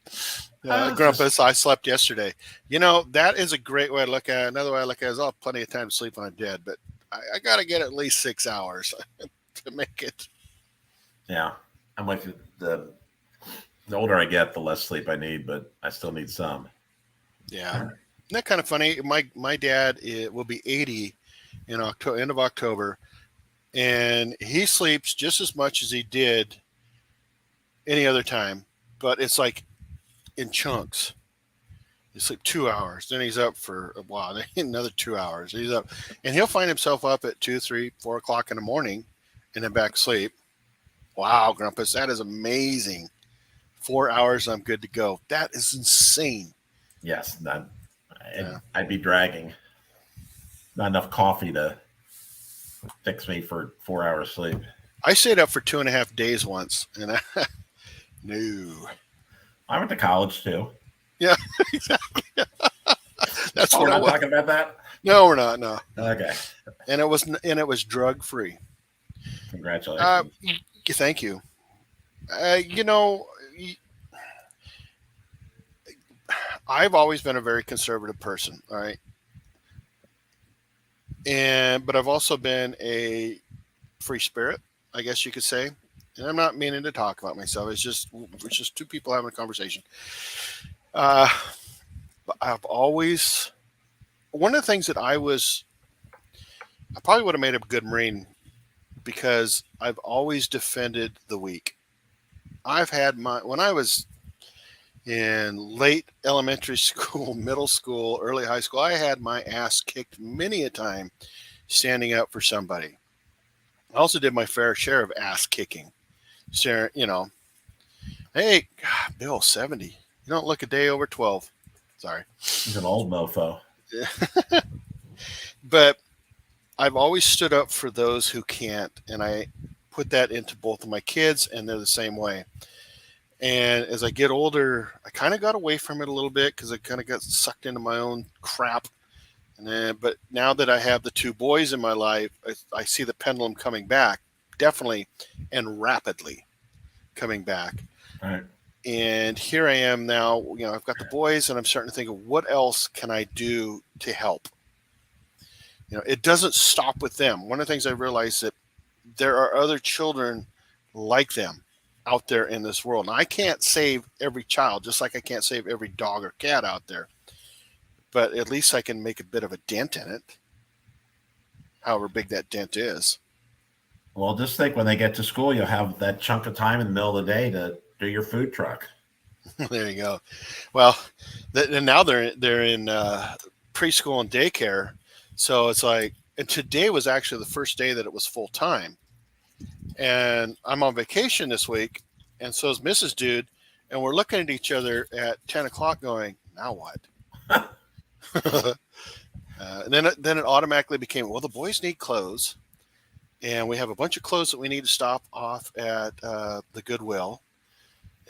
was just Grumpus, I slept yesterday. That is a great way to look at it. Another way I look at it is I'll have plenty of time to sleep when I'm dead, but I got to get at least 6 hours to make it. yeah. I'm like the older I get, the less sleep I need, but I still need some. Yeah. Isn't that kind of funny? My dad will be 80 in October, end of October, and he sleeps just as much as he did any other time, but it's like in chunks. He sleep 2 hours, then he's up for a while, then another 2 hours. He's up, and he'll find himself up at 2, 3, 4 o'clock in the morning, and then back to sleep. Wow, Grumpus, that is amazing. 4 hours, I'm good to go. That is insane. Yes, Yeah. I'd be dragging. Not enough coffee to fix me for 4 hours sleep. I stayed up for 2.5 days once, and no. I went to college too. Yeah, exactly. That's Oh, what we're I not was. talking about that. No, we're not. No, no. Okay. And it was drug free. Uh, Congratulations. Thank you. You know, I've always been a very conservative person. All right, but I've also been a free spirit, I guess you could say. And I'm not meaning to talk about myself. It's just two people having a conversation. Uh, but I've always one of the things that I probably would have made a good Marine because I've always defended the weak. I've had my when I was in late elementary school, middle school, early high school, I had my ass kicked many a time standing up for somebody. I also did my fair share of ass kicking. Sharing, hey, God, Bill, 70. You don't look a day over 12. Sorry. He's an old mofo. But I've always stood up for those who can't. And I put that into both of my kids, and they're the same way. And as I get older, I kind of got away from it a little bit because I kind of got sucked into my own crap. But now that I have the two boys in my life, I see the pendulum coming back, definitely and rapidly coming back. All right. And here I am now. I've got the boys, and I'm starting to think of what else can I do to help. It doesn't stop with them. One of the things I realized that there are other children like them out there in this world. And I can't save every child, just like I can't save every dog or cat out there. But at least I can make a bit of a dent in it, however big that dent is. Well, just think when they get to school, you'll have that chunk of time in the middle of the day to do your food truck. There you go. Well, and now they're in preschool and daycare, so it's like. And today was actually the first day that it was full time, and I'm on vacation this week, and so is Mrs. Dude, and we're looking at each other at 10 o'clock, going, "Now what?" And then it automatically became, well, the boys need clothes, and we have a bunch of clothes that we need to stop off at the Goodwill.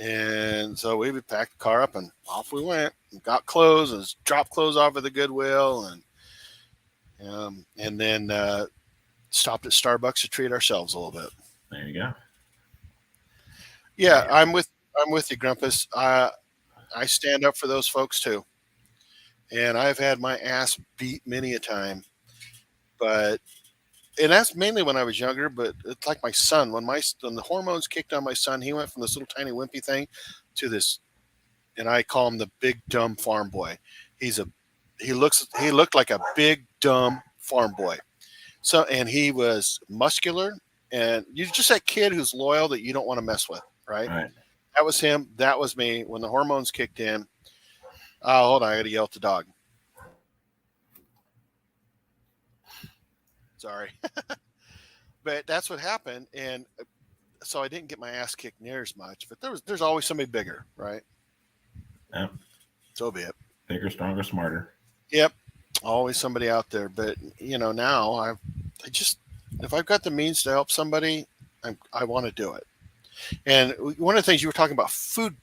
And so we packed the car up and off we went. And got clothes and dropped clothes off at the Goodwill, and then stopped at Starbucks to treat ourselves a little bit. There you go. Yeah, I'm with you, Grumpus. I stand up for those folks too, and I've had my ass beat many a time. But and that's mainly when I was younger. But it's like my son when the hormones kicked on my son, he went from this little tiny wimpy thing to this, and I call him the big dumb farm boy. He's a he looked like a big dumb farm boy. So and he was muscular, and you just that kid who's loyal that you don't want to mess with, right? All right. That was him. That was me when the hormones kicked in. Oh, hold on, I got to yell at the dog. Sorry, but that's what happened, and so I didn't get my ass kicked near as much. But there's always somebody bigger, right? Yeah. So be it. Bigger, stronger, smarter. Yep, always somebody out there. But now I just if I've got the means to help somebody, I want to do it. And one of the things you were talking about food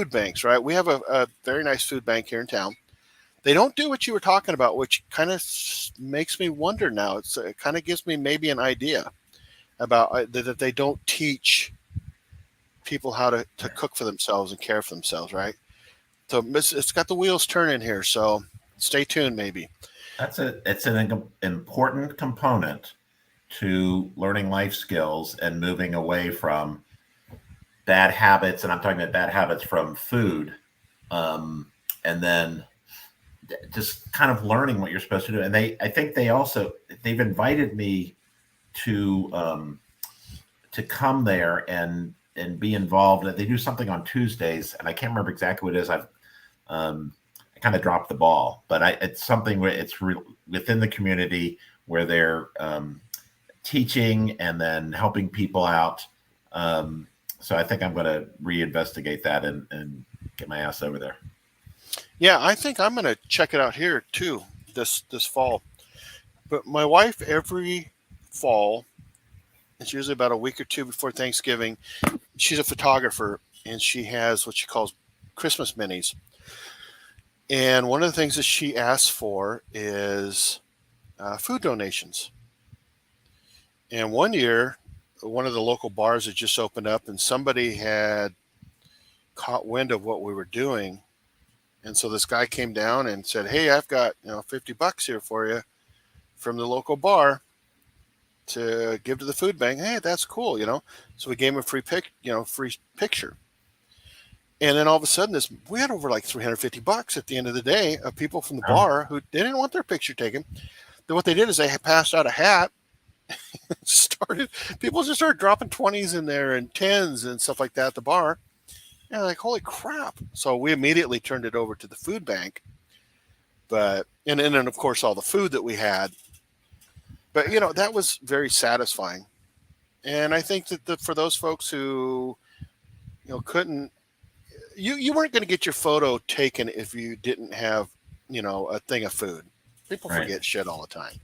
banks, right? We have a very nice food bank here in town. They don't do what you were talking about, which kind of makes me wonder now. It kind of gives me maybe an idea about that they don't teach people how to cook for themselves and care for themselves, right? So it's got the wheels turning here. So stay tuned, maybe. It's an important component to learning life skills and moving away from bad habits. And I'm talking about bad habits from food. And then just kind of learning what you're supposed to do. And I think they've invited me to come there and be involved. They do something on Tuesdays, and I can't remember exactly what it is. I kind of dropped the ball, but it's something where it's within the community where they're teaching and then helping people out. So I think I'm going to reinvestigate that and get my ass over there. Yeah, I think I'm gonna check it out here too this fall. But my wife every fall, it's usually about a week or two before Thanksgiving. She's a photographer and she has what she calls Christmas minis. And one of the things that she asks for is food donations. And one year, one of the local bars had just opened up, and somebody had caught wind of what we were doing. And so this guy came down and said, "Hey, I've got $50 here for you from the local bar to give to the food bank." Hey, that's cool. So we gave him a free picture. And then all of a sudden, this we had over like $350 at the end of the day of people from the Oh, bar who they didn't want their picture taken. Then what they did is they passed out a hat. started People just started dropping 20s in there and tens and stuff like that at the bar. And like, holy crap! So we immediately turned it over to the food bank. But and then of course all the food that we had. But that was very satisfying. And I think that for those folks who couldn't, you weren't going to get your photo taken if you didn't have a thing of food. People right. forget shit all the time.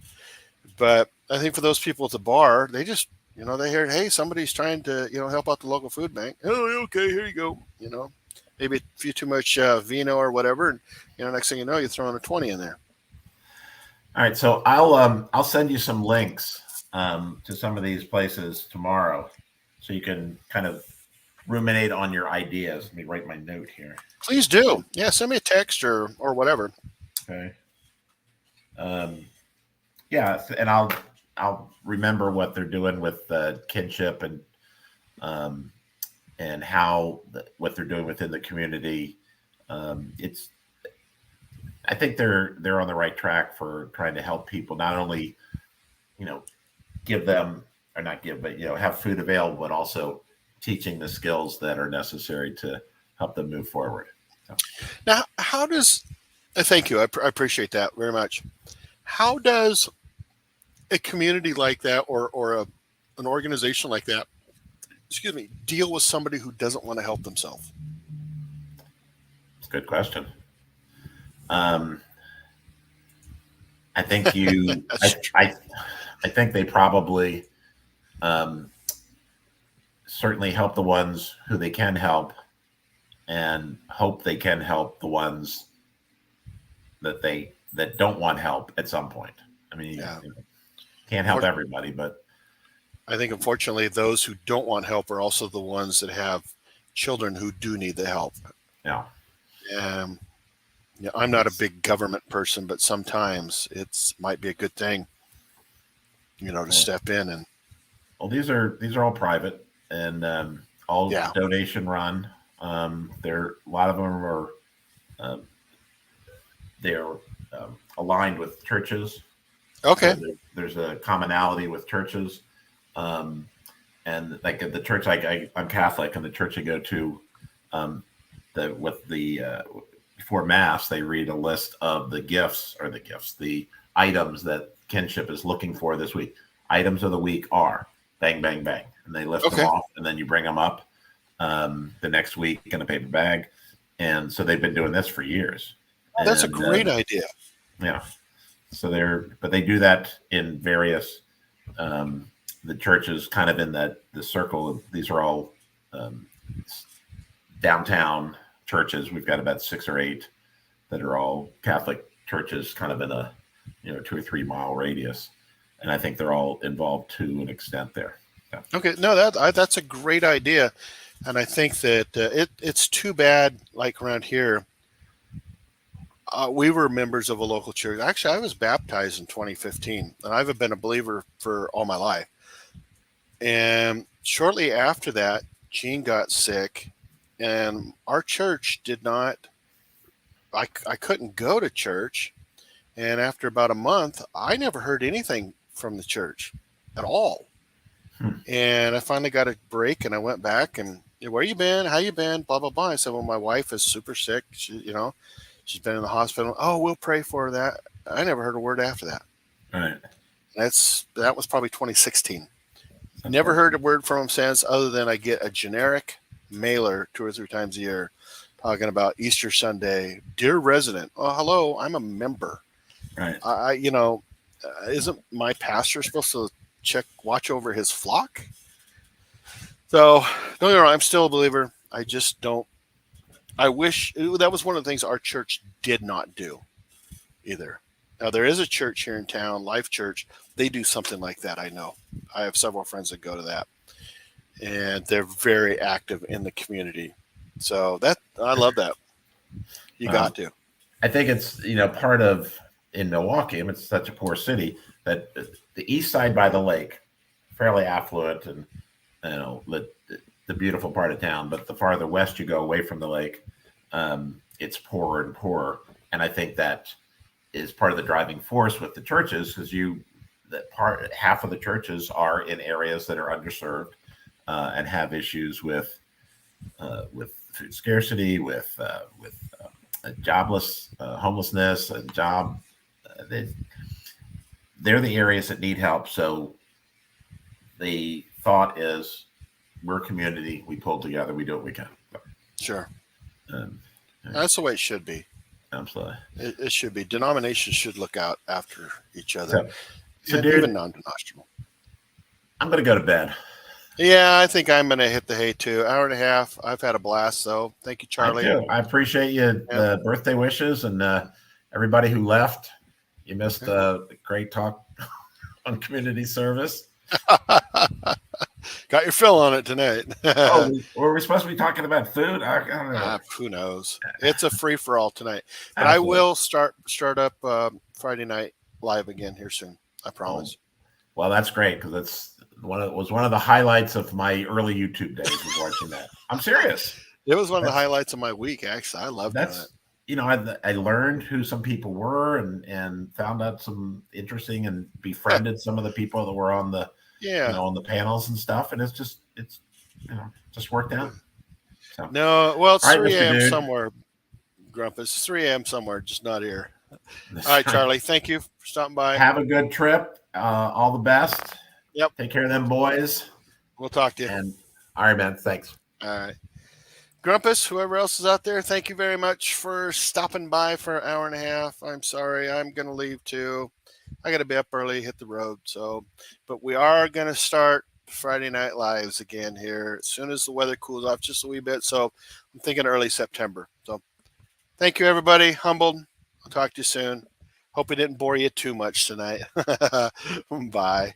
But I think for those people at the bar, they just they heard, hey, somebody's trying to help out the local food bank. Oh, okay, here you go. Maybe a few too much vino or whatever, and next thing you know, you're throwing a 20 in there. All right, so I'll send you some links to some of these places tomorrow, so you can kind of ruminate on your ideas. Let me write my note here. Please do. Yeah, send me a text or whatever. Okay. Um, yeah, and I'll remember what they're doing with kinship um, and what they're doing within the community. It's I think they're on the right track for trying to help people not only you know give them or not give but have food available, but also teaching the skills that are necessary to help them move forward. So, Now, how does? Thank you. I appreciate that very much. How does a community like that or an organization like that, excuse me, deal with somebody who doesn't want to help themselves? it's a good question. Um, I think you That's true. I think they probably um, certainly help the ones who they can help and hope they can help the ones that don't want help at some point. I mean, Yeah. can't help everybody, but I think unfortunately those who don't want help are also the ones that have children who do need the help. yeah, Um, I'm not a it's big government person, but sometimes it's might be a good thing, to well, step in and these are all private and all yeah. donation run. There a lot of them are um, they're aligned with churches, so Okay. there's a commonality with churches. Um, and like at the church, I'm Catholic, and the church I go to, um, before Mass, they read a list of the items that kinship is looking for this week. Items of the week are bang, bang, bang, and they list them Okay. off, and then you bring them up the next week in a paper bag. And so they've been doing this for years, Oh, that's a and great idea. yeah, so but they do that in various um, the churches kind of in the circle of these are all um, downtown churches. We've got about 6 or 8 that are all Catholic churches, kind of in a 2 or 3 mile radius, and I think they're all involved to an extent there. Yeah. Okay. No, that's a great idea, and I think that it's too bad. Like around here, we were members of a local church. Actually, I was baptized in 2015, and I've been a believer for all my life. And shortly after that, Gene got sick, and our church did not. I couldn't go to church, and after about a month, I never heard anything from the church at all. Hmm. And I finally got a break, and I went back and where you been? How you been? Blah blah blah. I said, well, my wife is super sick. She's been in the hospital. Oh, we'll pray for that. I never heard a word after that. All right. That was probably 2016. It's Never heard a unfortunate. word from him since, other than I get a generic mailer 2 or 3 times a year talking about Easter Sunday. Dear resident, oh hello, I'm a member. Right. Isn't my pastor supposed to watch over his flock? So don't get me wrong, I'm still a believer. I just don't. I wish that was one of the things our church did not do either. Now there is a church here in town, Life Church. They do something like that. I know. I have several friends that go to that, and they're very active in the community. So that I love that. You got Well, to. I think it's part of in Milwaukee. I mean, it's such a poor city that the east side by the lake, fairly affluent and the beautiful part of town. But the farther west you go away from the lake, it's poorer and poorer. And I think that is part of the driving force with the churches, because that part half of the churches are in areas that are underserved and have issues with food scarcity, with jobless homelessness and job. They, they're the areas that need help. So the thought is, we're a community. We pull together. We do what we can. Sure. Um, That's the way it should be. Absolutely. It should be. Denominations should look out after each other, So, and dude, even non-denominational. I'm going to go to bed. Yeah, I think I'm going to hit the hay too. Hour and a half. I've had a blast, though. Thank you, I Charlie. do. I appreciate you, Yeah. the birthday wishes, and everybody who left. You missed a great talk on community service. Got your fill on it tonight. Oh, were we supposed to be talking about food? I don't know. Who knows? It's a free for all tonight. But Absolutely. I will start up Friday night live again here soon. I promise. Well, that's great, because it's was one of the highlights of my early YouTube days, was watching that. I'm serious. It was one of the highlights of my week. Actually, I loved doing it. I learned who some people were, and found out some interesting, and befriended some of the people that were on the on the panels and stuff, and it's just worked out. So. No, well, it's All right, 3 Mr. a.m. Dude. somewhere, Grump. It's 3 a.m. somewhere, just not here. All right, Charlie. Thank you for stopping by. Have a good trip. All the best. Yep. Take care of them boys. We'll talk to you. And all right, man. Thanks. All right. Grumpus, whoever else is out there, thank you very much for stopping by for an hour and a half. I'm sorry. I'm going to leave too. I got to be up early, hit the road. But we are going to start Friday Night Lives again here as soon as the weather cools off just a wee bit. So I'm thinking early September. So thank you, everybody. Humbled. I'll talk to you soon. Hope we didn't bore you too much tonight. Bye.